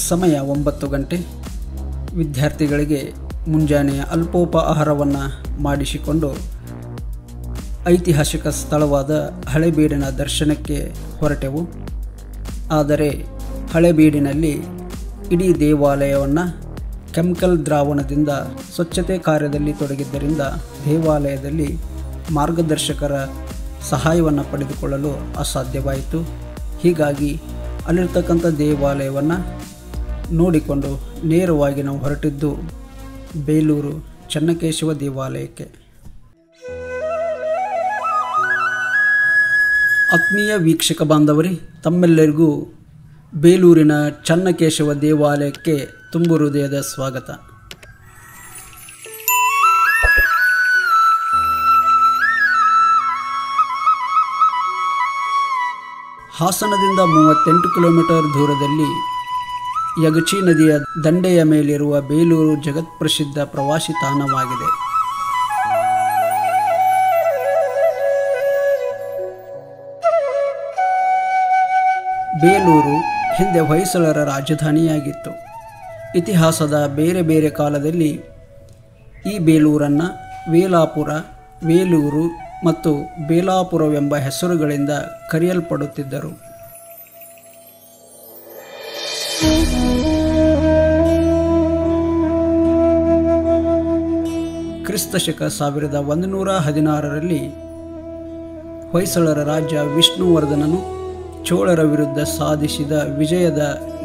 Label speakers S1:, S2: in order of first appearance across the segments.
S1: ಸಮಯ 9 ಗಂಟೆ. ವಿದ್ಯಾರ್ಥಿಗಳಿಗೆ ಮುಂಜಾನೆಯ ಅಲ್ಪೋಪಹಾರವನ್ನು ಮಾಡಿಸಿಕೊಂಡು ಐತಿಹಾಸಿಕ ಸ್ಥಳವಾದ ಹಳೇಬೀಡಿನ ದರ್ಶನಕ್ಕೆ ಹೊರಟೆವು. ಆದರೆ ಹಳೇಬೀಡಿನಲ್ಲಿ ಇಡೀ ದೇವಾಲಯವನ್ನು ಕೆಮಿಕಲ್ ದ್ರಾವಣದಿಂದ ಸ್ವಚ್ಛತೆ ಕಾರ್ಯದಲ್ಲಿ ತೊಡಗಿದ್ದರಿಂದ ದೇವಾಲಯದಲ್ಲಿ ಮಾರ್ಗದರ್ಶಕರ ಸಹಾಯವನ್ನು ಪಡೆದುಕೊಳ್ಳಲು ಅಸಾಧ್ಯವಾಯಿತು. ಹೀಗಾಗಿ ಅಲ್ಲಿರ್ತಕ್ಕಂಥ ದೇವಾಲಯವನ್ನು ನೋಡಿಕೊಂಡು ನೇರವಾಗಿ ನಾವು ಹೊರಟಿದ್ದು ಬೇಲೂರು ಚೆನ್ನಕೇಶವ ದೇವಾಲಯಕ್ಕೆ. ಆತ್ಮೀಯ ವೀಕ್ಷಕ ಬಾಂಧವರೇ, ತಮ್ಮೆಲ್ಲರಿಗೂ ಬೇಲೂರಿನ ಚೆನ್ನಕೇಶವ ದೇವಾಲಯಕ್ಕೆ ತುಂಬು ಹೃದಯದ ಸ್ವಾಗತ. ಹಾಸನದಿಂದ 38 ಕಿಲೋಮೀಟರ್ ದೂರದಲ್ಲಿ ಯಗಚಿ ನದಿಯ ದಂಡೆಯ ಮೇಲಿರುವ ಬೇಲೂರು ಜಗತ್ಪ್ರಸಿದ್ಧ ಪ್ರವಾಸಿ ತಾಣವಾಗಿದೆ. ಬೇಲೂರು ಹಿಂದೆ ಹೊಯ್ಸಳರ ರಾಜಧಾನಿಯಾಗಿತ್ತು. ಇತಿಹಾಸದ ಬೇರೆ ಬೇರೆ ಕಾಲದಲ್ಲಿ ಈ ಬೇಲೂರನ್ನು ವೇಲಾಪುರ, ಬೇಲೂರು ಮತ್ತು ಬೇಲಾಪುರವೆಂಬ ಹೆಸರುಗಳಿಂದ ಕರೆಯಲ್ಪಡುತ್ತಿದ್ದರು. ಕ್ರಿಸ್ತಶಕ 1116ರಲ್ಲಿ ಹೊಯ್ಸಳರ ರಾಜ ವಿಷ್ಣುವರ್ಧನನು ಚೋಳರ ವಿರುದ್ಧ ಸಾಧಿಸಿದ ವಿಜಯದ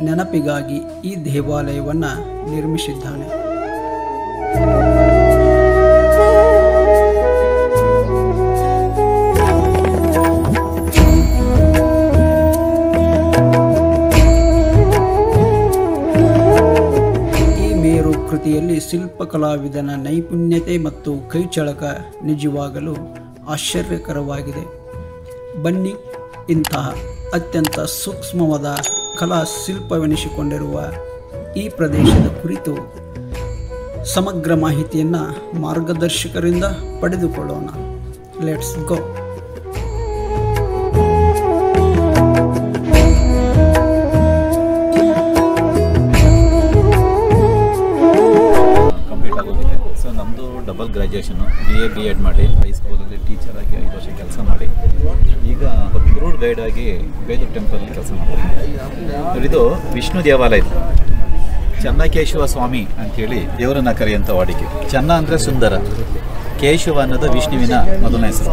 S1: ನೆನಪಿಗಾಗಿ ಈ ದೇವಾಲಯವನ್ನು ನಿರ್ಮಿಸಿದ್ದಾನೆ. ಕೃತಿಯಲ್ಲಿ ಶಿಲ್ಪಕಲಾವಿದನ ನೈಪುಣ್ಯತೆ ಮತ್ತು ಕೈಚಳಕ ನಿಜವಾಗಲೂ ಆಶ್ಚರ್ಯಕರವಾಗಿದೆ. ಬನ್ನಿ, ಇಂತಹ ಅತ್ಯಂತ ಸೂಕ್ಷ್ಮವಾದ ಕಲಾ ಶಿಲ್ಪವೆನಿಸಿಕೊಂಡಿರುವ ಈ ಪ್ರದೇಶದ ಕುರಿತು ಸಮಗ್ರ ಮಾಹಿತಿಯನ್ನು ಮಾರ್ಗದರ್ಶಕರಿಂದ ಪಡೆದುಕೊಳ್ಳೋಣ. Let's go.
S2: Double graduation, BA B.Ed ಮಾಡಿ ಹೈಸ್ಕೂಲಲ್ಲಿ ಟೀಚರ್ ಆಗಿ 5 ವರ್ಷ ಕೆಲಸ ಮಾಡಿ ಈಗ ರೂಡ್ ಗೈಡ್ ಆಗಿ ಬೇಲೂರು ಟೆಂಪಲಲ್ಲಿ ಕೆಲಸ ಮಾಡ್ತೀನಿ. ಇದು ವಿಷ್ಣು ದೇವಾಲಯ. ಚೆನ್ನಕೇಶವ ಸ್ವಾಮಿ ಅಂಥೇಳಿ ದೇವರನ್ನ ಕರೆಯುವಂಥ ವಾಡಿಕೆ. ಚೆನ್ನ ಅಂದರೆ ಸುಂದರ, ಕೇಶವ ಅನ್ನೋದು ವಿಷ್ಣುವಿನ ಮೊದಲನೇ ಹೆಸರು.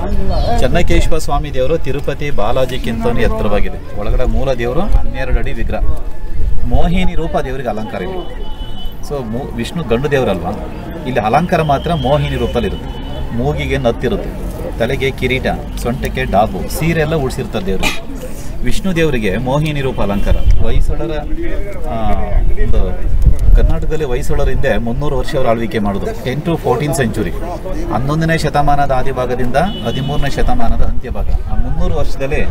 S2: ಚೆನ್ನಕೇಶವ ಸ್ವಾಮಿ ದೇವರು ತಿರುಪತಿ ಬಾಲಾಜಿಗಿಂತ ಎತ್ತರವಾಗಿದೆ. ಒಳಗಡೆ ಮೂಲ ದೇವರು 12 ಅಡಿ ವಿಗ್ರಹ. ಮೋಹಿನಿ ರೂಪ ದೇವರಿಗೆ ಅಲಂಕಾರ ಇದೆ. ಸೊ ವಿಷ್ಣು ಗಂಡು ದೇವರಲ್ವಾ, ಇಲ್ಲಿ ಅಲಂಕಾರ ಮಾತ್ರ ಮೋಹಿನಿ ರೂಪಲ್ಲಿರುತ್ತೆ. ಮೂಗಿಗೆ ನತ್ತಿರುತ್ತೆ, ತಲೆಗೆ ಕಿರೀಟ, ಸೊಂಟಕ್ಕೆ ಡಾಬು, ಸೀರೆ ಎಲ್ಲ ಉಡಿಸಿರ್ತಾರೆ ದೇವರು. ವಿಷ್ಣು ದೇವರಿಗೆ ಮೋಹಿನಿ ರೂಪ ಅಲಂಕಾರ. ಹೊಯ್ಸಳರ ಕರ್ನಾಟಕದಲ್ಲಿ ಹೊಯ್ಸಳರಿಂದ 300 ವರ್ಷ ಅವರು ಆಳ್ವಿಕೆ ಮಾಡೋದು. 10 to 14th century, 11ನೇ ಶತಮಾನದ ಆದಿಭಾಗದಿಂದ 13ನೇ ಶತಮಾನದ ಅಂತ್ಯಭಾಗ. ಆ 300 ವರ್ಷದಲ್ಲಿ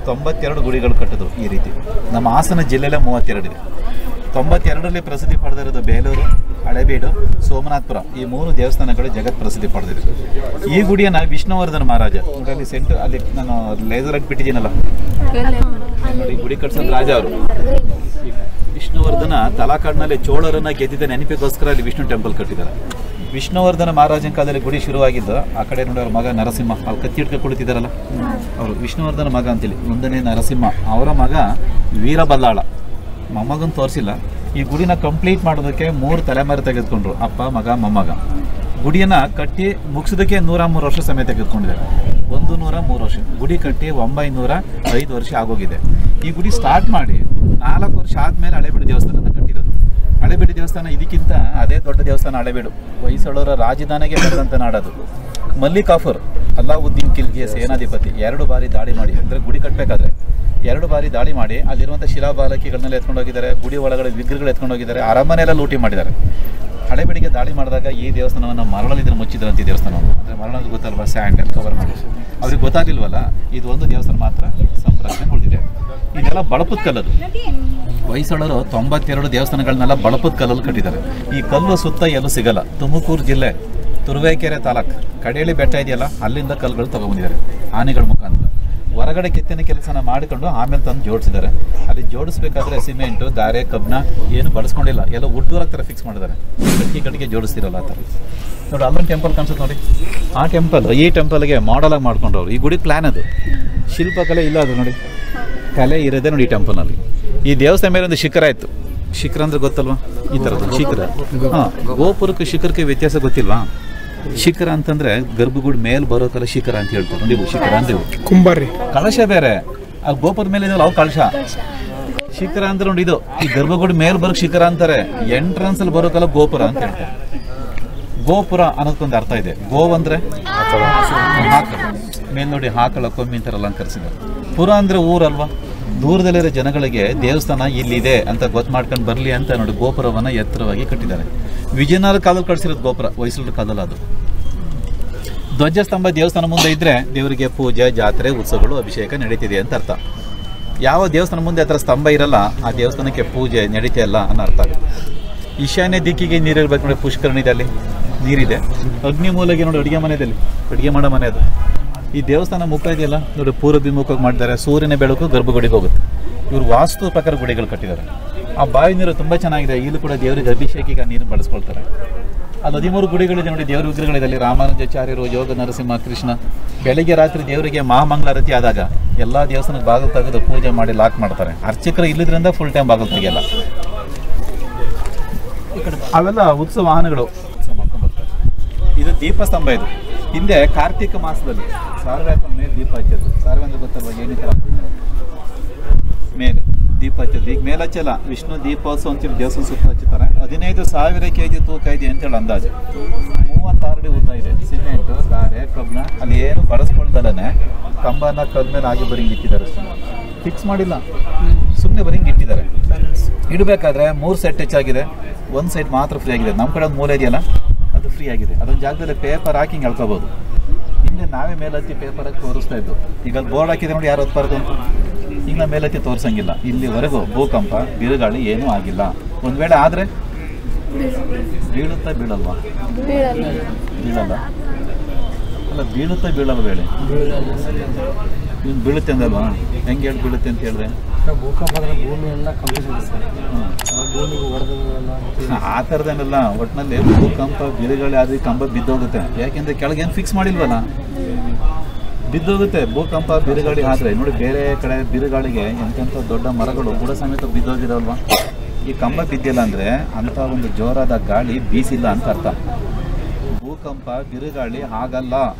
S2: 92 ಗುಡಿಗಳು ಕಟ್ಟಿದ್ರು. ಈ ರೀತಿ ನಮ್ಮ ಹಾಸನ ಜಿಲ್ಲೆಯಲ್ಲೇ 32 ಇದೆ. 92ರಲ್ಲಿ ಪ್ರಸಿದ್ಧಿ ಪಡೆದಿರೋದು ಬೇಲೂರು, ಹಳೇಬೀಡು, ಸೋಮನಾಥಪುರ. ಈ 3 ದೇವಸ್ಥಾನಗಳು ಜಗತ್ ಪ್ರಸಿದ್ಧಿ ಪಡೆದಿದೆ. ಈ ಗುಡಿಯನ್ನು ವಿಷ್ಣುವರ್ಧನ ಮಹಾರಾಜ ನೋಡಿ ಅಲ್ಲಿ ನಾನು ಲೇಸರ್ ಬಿಟ್ಟಿದ್ದೀನಲ್ಲ ನೋಡಿ, ಗುಡಿ ಕಟ್ಸೋದು ರಾಜ ಅವರು. ವಿಷ್ಣುವರ್ಧನ ತಲಾಕಾಡಿನಲ್ಲಿ ಚೋಳರನ್ನ ಗೆದ್ದಿದ್ದ ನೆನಪಿಗೋಸ್ಕರ ಅಲ್ಲಿ ವಿಷ್ಣು ಟೆಂಪಲ್ ಕಟ್ಟಿದ್ದಾರೆ. ವಿಷ್ಣುವರ್ಧನ ಮಹಾರಾಜನ ಕಾಲದಲ್ಲಿ ಗುಡಿ ಶುರುವಾಗಿದ್ದು. ಆ ಕಡೆ ನೋಡಿ ಅವ್ರ ಮಗ ನರಸಿಂಹ, ಅವ್ರು ಕತ್ತಿ ಹಿಡ್ಕೊಂಡು ಕುಳಿತಿದ್ದಾರಲ್ಲ, ಅವರು ವಿಷ್ಣುವರ್ಧನ ಮಗ ಅಂತೇಳಿ. 1ನೇ ನರಸಿಂಹ, ಅವರ ಮಗ ವೀರಬಲ್ಲಾಳ. ಮೊಮ್ಮಗನ್ ತೋರಿಸಿಲ್ಲ. ಈ ಗುಡಿನ ಕಂಪ್ಲೀಟ್ ಮಾಡೋದಕ್ಕೆ 3 ತಲೆಮಾರು ತೆಗೆದುಕೊಂಡ್ರು, ಅಪ್ಪ, ಮಗ, ಮೊಮ್ಮಗ. ಗುಡಿಯನ್ನು ಕಟ್ಟಿ ಮುಗಿಸೋದಕ್ಕೆ 103 ವರ್ಷ ಸಮಯ ತೆಗೆದುಕೊಂಡಿದ್ದಾರೆ. 103 ವರ್ಷ ಗುಡಿ ಕಟ್ಟಿ 905 ವರ್ಷ ಆಗೋಗಿದೆ. ಈ ಗುಡಿ ಸ್ಟಾರ್ಟ್ ಮಾಡಿ 4 ವರ್ಷ ಆದಮೇಲೆ ಹಳೇಬೀಡು ದೇವಸ್ಥಾನನ ಕಟ್ಟಿರೋದು. ಹಳೇಬೀಡು ದೇವಸ್ಥಾನ ಇದಕ್ಕಿಂತ ಅದೇ ದೊಡ್ಡ ದೇವಸ್ಥಾನ ಹಳೇಬೀಡು. ಹೊಯ್ಸಳರ ರಾಜಧಾನಿಗೆ ಬೆಳೆದಂಥ ನಾಡದು. ಮಲ್ಲಿಕಾಫರ್, ಅಲ್ಲಾವುದ್ದೀನ್ ಖಿಲ್ಜಿಯ ಸೇನಾಧಿಪತಿ, 2 ಬಾರಿ ದಾಳಿ ಮಾಡಿ, ಅಂದರೆ ಗುಡಿ ಕಟ್ಟಬೇಕಾದ್ರೆ 2 ಬಾರಿ ದಾಳಿ ಮಾಡಿ ಅಲ್ಲಿರುವಂಥ ಶಿಲಾಬಾಲಕಿಗಳನ್ನೆಲ್ಲ ಎತ್ಕೊಂಡು ಹೋಗಿದ್ದಾರೆ. ಗುಡಿ ಒಳಗಡೆ ವಿಗ್ರಹಗಳು ಎತ್ಕೊಂಡು ಹೋಗಿದ್ದಾರೆ. ಅರಮನೆಯೆಲ್ಲ ಲೂಟಿ ಮಾಡಿದ್ದಾರೆ. ಹಳೇಬೀಡಿಗೆ ದಾಳಿ ಮಾಡಿದಾಗ ಈ ದೇವಸ್ಥಾನವನ್ನು ಮರಳಲ್ಲಿದ್ರೆ ಮುಚ್ಚಿದ್ರಂತ. ಈ ದೇವಸ್ಥಾನವನ್ನು ಅಂದರೆ ಮರಳಲ್ಲಿ ಗೊತ್ತಲ್ವ, ಸ್ಯಾಂಡ್ ಕವರ್ ಮಾಡಿ. ಅವ್ರಿಗೆ ಗೊತ್ತಾಗಲಿಲ್ವಲ್ಲ, ಇದು ಒಂದು ದೇವಸ್ಥಾನ ಮಾತ್ರ ಸಂರಕ್ಷಣೆ ಉಳಿದಿದೆ. ಇದೆಲ್ಲ ಬಳಪದ ಕಲ್ಲದು. ಹೊಯ್ಸಳರು 92 ದೇವಸ್ಥಾನಗಳನ್ನೆಲ್ಲ ಬಳಪದ ಕಲ್ಲಲ್ಲಿ ಕಟ್ಟಿದ್ದಾರೆ. ಈ ಕಲ್ಲು ಸುತ್ತ ಎಲ್ಲೂ ಸಿಗಲ್ಲ. ತುಮಕೂರು ಜಿಲ್ಲೆ ತುರುವೇಕೆರೆ ತಾಲೂಕು ಕಡೇಳಿ ಬೆಟ್ಟ ಇದೆಯಲ್ಲ, ಅಲ್ಲಿಂದ ಕಲ್ಲುಗಳು ತೊಗೊಂಬಂದಿದ್ದಾರೆ ಆನೆಗಳ ಮುಖಾಂತರ. ಹೊರಗಡೆ ಕೆತ್ತಿನ ಕೆಲಸನ ಮಾಡಿಕೊಂಡು ಆಮೇಲೆ ತಂದು ಜೋಡಿಸಿದ್ದಾರೆ. ಅಲ್ಲಿ ಜೋಡಿಸ್ಬೇಕಾದ್ರೆ ಸಿಮೆಂಟು, ಗಾರೆ, ಕಬ್ಬನ ಏನು ಬಳಸ್ಕೊಂಡಿಲ್ಲ, ಎಲ್ಲ ವುಡ್ ಥರ ಫಿಕ್ಸ್ ಮಾಡಿದ್ದಾರೆ. ಕಟ್ಟಿಗೆ ಜೋಡಿಸ್ತಿರಲ್ಲ ಆ ಥರ. ನೋಡಿ ಅಲ್ಲೊಂದು ಟೆಂಪಲ್ ಕಾಣಿಸುತ್ತೆ ನೋಡಿ, ಆ ಟೆಂಪಲ್ ಈ ಟೆಂಪಲ್ಗೆ ಮಾಡಲಾಗಿ ಮಾಡ್ಕೊಂಡವ್ರು. ಈ ಗುಡಿ ಪ್ಲ್ಯಾನ್ ಅದು, ಶಿಲ್ಪಕಲೆ ಇಲ್ಲ ಅದು ನೋಡಿ, ಕಲೆ ಇರೋದೇ ನೋಡಿ ಈ ಟೆಂಪಲ್ನಲ್ಲಿ. ಈ ದೇವಸ್ಥಾನ ಮೇಲೆ ಒಂದು ಶಿಖರ ಇತ್ತು. ಶಿಖರ ಅಂದರೆ ಗೊತ್ತಲ್ವಾ, ಈ ಥರದ್ದು ಶಿಖರ. ಹಾಂ, ಗೋಪುರಕ್ಕೆ ಶಿಖರಕ್ಕೆ ವ್ಯತ್ಯಾಸ ಗೊತ್ತಿಲ್ವಾ? ಶಿಖರ ಅಂತಂದರೆ ಗರ್ಭಗುಡಿ ಮೇಲೆ ಬರೋಕಲ್ಲ ಶಿಖರ ಅಂತ ಹೇಳ್ತಾರೆ ನೋಡಿ. ಶಿಖರ ಅಂದ್ರೆ
S3: ಕುಂಬಾರಿ
S2: ಕಳಶ ಬೇರೆ, ಆ ಗೋಪುರದ ಮೇಲೆ ಇದಲ್ಲ ಅವು ಕಳಶ. ಶಿಖರ ಅಂದ್ರೆ ನೋಡಿ ಇದು, ಈ ಗರ್ಭಗುಡಿ ಮೇಲೆ ಬರೋಕೆ ಶಿಖರ ಅಂತಾರೆ, ಎಂಟ್ರೆನ್ಸ್ ಅಲ್ಲಿ ಬರೋಕಲ್ಲ ಗೋಪುರ ಅಂತ ಹೇಳ್ತಾರೆ. ಗೋಪುರ ಅನ್ನೋದಕ್ಕೊಂದು ಅರ್ಥ ಇದೆ. ಗೋವ್ ಅಂದ್ರೆ ಹಾಕಳ, ಮೇಲೆ ನೋಡಿ ಹಾಕಳ ಕೊಮ್ಮಿ ಅಂತಾರಲ್ಲ ಅಲಂಕರಿಸಿದ್ದಾರೆ. ಪುರ ಅಂದ್ರೆ ಊರಲ್ವಾ, ದೂರದಲ್ಲಿರೋ ಜನಗಳಿಗೆ ದೇವಸ್ಥಾನ ಇಲ್ಲಿದೆ ಅಂತ ಗೊತ್ತು ಮಾಡ್ಕೊಂಡು ಬರಲಿ ಅಂತ ನೋಡಿ ಗೋಪುರವನ್ನು ಎತ್ತರವಾಗಿ ಕಟ್ಟಿದ್ದಾರೆ. ವಿಜಯನಗರ ಕಾಲದಲ್ಲಿ ಕಟ್ಟಿಸಿರೋದು ಗೋಪುರ, ಹೊಯ್ಸಳರ ಕಾಲದಲ್ಲಿ. ಅದು ಧ್ವಜಸ್ತಂಭ ದೇವಸ್ಥಾನ ಮುಂದೆ ಇದ್ದರೆ ದೇವರಿಗೆ ಪೂಜೆ, ಜಾತ್ರೆ, ಉತ್ಸವಗಳು, ಅಭಿಷೇಕ ನಡೀತಿದೆ ಅಂತ ಅರ್ಥ. ಯಾವ ದೇವಸ್ಥಾನ ಮುಂದೆ ಆ ಥರ ಸ್ತಂಭ ಇರಲ್ಲ, ಆ ದೇವಸ್ಥಾನಕ್ಕೆ ಪೂಜೆ ನಡೀತಾ ಇಲ್ಲ ಅನ್ನೋ ಅರ್ಥ. ಈಶಾನ್ಯ ದಿಕ್ಕಿಗೆ ನೀರಿರ್ಬೇಕು ನೋಡಿ, ಪುಷ್ಕರಣಿದೆ, ಅಲ್ಲಿ ನೀರಿದೆ. ಅಗ್ನಿ ಮೂಲೆಗೆ ನೋಡಿ ಅಡುಗೆ ಮನೆಯಲ್ಲಿ ಅಡುಗೆ ಮಾಡೋ ಮನೆ ಅದು. ಈ ದೇವಸ್ಥಾನ ಮುಖ ಇದೆಯಲ್ಲ ನೋಡಿ, ಪೂರ್ವಭಿಮುಖವಾಗಿ ಮಾಡಿದ್ದಾರೆ. ಸೂರ್ಯನ ಬೆಳಕು ಗರ್ಭಗುಡಿಗೆ ಹೋಗುತ್ತೆ. ಇವರು ವಾಸ್ತು ಪ್ರಕಾರ ಗುಡಿಗಳು ಕಟ್ಟಿದ್ದಾರೆ. ಆ ಬಾವಿ ನೀರು ತುಂಬ ಚೆನ್ನಾಗಿದೆ. ಇಲ್ಲೂ ಕೂಡ ದೇವರಿಗೆ ಅಭಿಷೇಕಿಗೆ ಆ ನೀರು ಬಳಸ್ಕೊಳ್ತಾರೆ. ಅಲ್ಲಿ 13 ಗುಡಿಗಳಿದೆ ನೋಡಿ, ದೇವರ ವಿಗ್ರಹಗಳಿದೆ. ಅಲ್ಲಿ ರಾಮಾನುಜಾಚಾರ್ಯರು, ಯೋಗ ನರಸಿಂಹ, ಕೃಷ್ಣ. ಬೆಳಗ್ಗೆ ರಾತ್ರಿ ದೇವರಿಗೆ ಮಹಾಮಂಗಳಾರತಿ ಆದಾಗ ಎಲ್ಲ ದೇವಸ್ಥಾನಕ್ಕೆ ಬಾಗಿಲು ತೆಗೆದು ಪೂಜೆ ಮಾಡಿ ಲಾಕ್ ಮಾಡ್ತಾರೆ. ಅರ್ಚಕರು ಇಲ್ಲದ್ರಿಂದ ಫುಲ್ ಟೈಮ್ ಬಾಗಿಲು ತೆಗೆಯಲ್ಲ. ಅವೆಲ್ಲ ಉತ್ಸವ ವಾಹನಗಳು ಮಾಡ್ಕೊಂಡು ಬರ್ತಾರೆ. ಇದು ದೀಪಸ್ತಂಭ. ಇದು ಹಿಂದೆ ಕಾರ್ತಿಕ ಮಾಸದಲ್ಲಿ ಸಾರ್ವೆ ಮೇಲೆ ದೀಪ ಹಚ್ಚೋದು. ಸಾರ್ವೆ ಅಂದ್ರೆ ಗೊತ್ತಲ್ವ, ಏನಿತರ ಮೇಲೆ ದೀಪ ಹಚ್ಚೋದು. ಈಗ ಮೇಲೆ ಹಚ್ಚಲ್ಲ, ವಿಷ್ಣು ದೀಪೋತ್ಸವ ಅಂತೇಳಿ ದೇವಸ್ಥಾನ ಸುತ್ತ ಹಚ್ಚುತ್ತಾರೆ. 15,000 kg ತೂಕ ಇದೆ ಅಂತೇಳಿ ಅಂದಾಜು. 36 ಅಡಿ ಊತ ಇದೆ. ಸಿಮೆಂಟು, ಗಾರೆ, ಕಬ್ಬನ ಅಲ್ಲಿ ಏನು ಬಳಸ್ಕೊಳ್ದಲ್ಲೇ ಕಂಬನ ಕಬ್ಬ ಮೇಲೆ ಆಗಿ ಬರಿಂಗ್ ಇಟ್ಟಿದ್ದಾರೆ. ಫಿಕ್ಸ್ ಮಾಡಿಲ್ಲ, ಸುಮ್ಮನೆ ಬರಿಂಗ್ ಇಟ್ಟಿದ್ದಾರೆ. ಇಡಬೇಕಾದ್ರೆ 3 ಸೆಟ್ ಹೆಚ್ಚಾಗಿದೆ, ಒಂದು ಸೈಡ್ ಮಾತ್ರ ಫ್ರೀ ಆಗಿದೆ. ನಮ್ಮ ಕಡೆ ಒಂದು ಮೂಲೆ ಇದೆಯಲ್ಲ, ಅದು ಫ್ರೀ ಆಗಿದೆ. ಅದೊಂದು ಜಾಗದಲ್ಲಿ ಪೇಪರ್ ಹಾಕಿ ಎಳ್ಕೋಬೋದು. ಹಿಂದೆ ನಾವೇ ಮೇಲತ್ತಿ ಪೇಪರ್ ಹಾಕಿ ತೋರಿಸ್ತಾ ಇದ್ದು. ಈಗ ಅಲ್ಲಿ ಬೋರ್ಡ್ ಹಾಕಿದ್ರೆ ನೋಡಿ, ಯಾರು ಓದ್ಬಾರ್ದು ಅಂತ. ಈಗ ನಾವು ಮೇಲತ್ತಿ ತೋರಿಸಂಗಿಲ್ಲ. ಇಲ್ಲಿವರೆಗೂ ಭೂಕಂಪ, ಬಿರುಗಾಳಿ ಏನೂ ಆಗಿಲ್ಲ. ಒಂದು ವೇಳೆ ಆದರೆ ಬೀಳುತ್ತಾ ಬೀಳಲ್ವಾ? ಬೀಳಲ್ಲ ಅಲ್ಲ, ಬೀಳುತ್ತಾ ಬೀಳಲ್ಲ ವೇಳೆ ಬೀಳುತ್ತೆ ಅಂದಲ್ವಾ? ಹೆಂಗೆ ಹೇಳಿ ಬೀಳುತ್ತೆ ಅಂತ ಹೇಳಿದ್ರೆ ಆ ಥರದೇನಲ್ಲ. ಒಟ್ಟಿನಲ್ಲಿ ಭೂಕಂಪ, ಬಿರುಗಾಳಿ ಆದ್ರೆ ಕಂಬ ಬಿದ್ದೋಗುತ್ತೆ. ಯಾಕೆಂದ್ರೆ ಕೆಳಗೇನು ಫಿಕ್ಸ್ ಮಾಡಿಲ್ವಲ್ಲ, ಬಿದ್ದೋಗುತ್ತೆ. ಭೂಕಂಪ, ಬಿರುಗಾಳಿ ಆದರೆ ನೋಡಿ, ಬೇರೆ ಕಡೆ ಬಿರುಗಾಳಿಗೆ ಎಂತೆಂಥ ದೊಡ್ಡ ಮರಗಳು ಕೂಡ ಸಮೇತ ಬಿದ್ದೋಗಿದಾವಲ್ವಾ. ಈ ಕಂಬ ಬಿದ್ದಿಲ್ಲ ಅಂದರೆ ಅಂಥ ಒಂದು ಜೋರಾದ ಗಾಳಿ ಬೀಸಿಲ್ಲ ಅಂತ ಅರ್ಥ. ಭೂಕಂಪ, ಬಿರುಗಾಳಿ ಆಗಲ್ಲ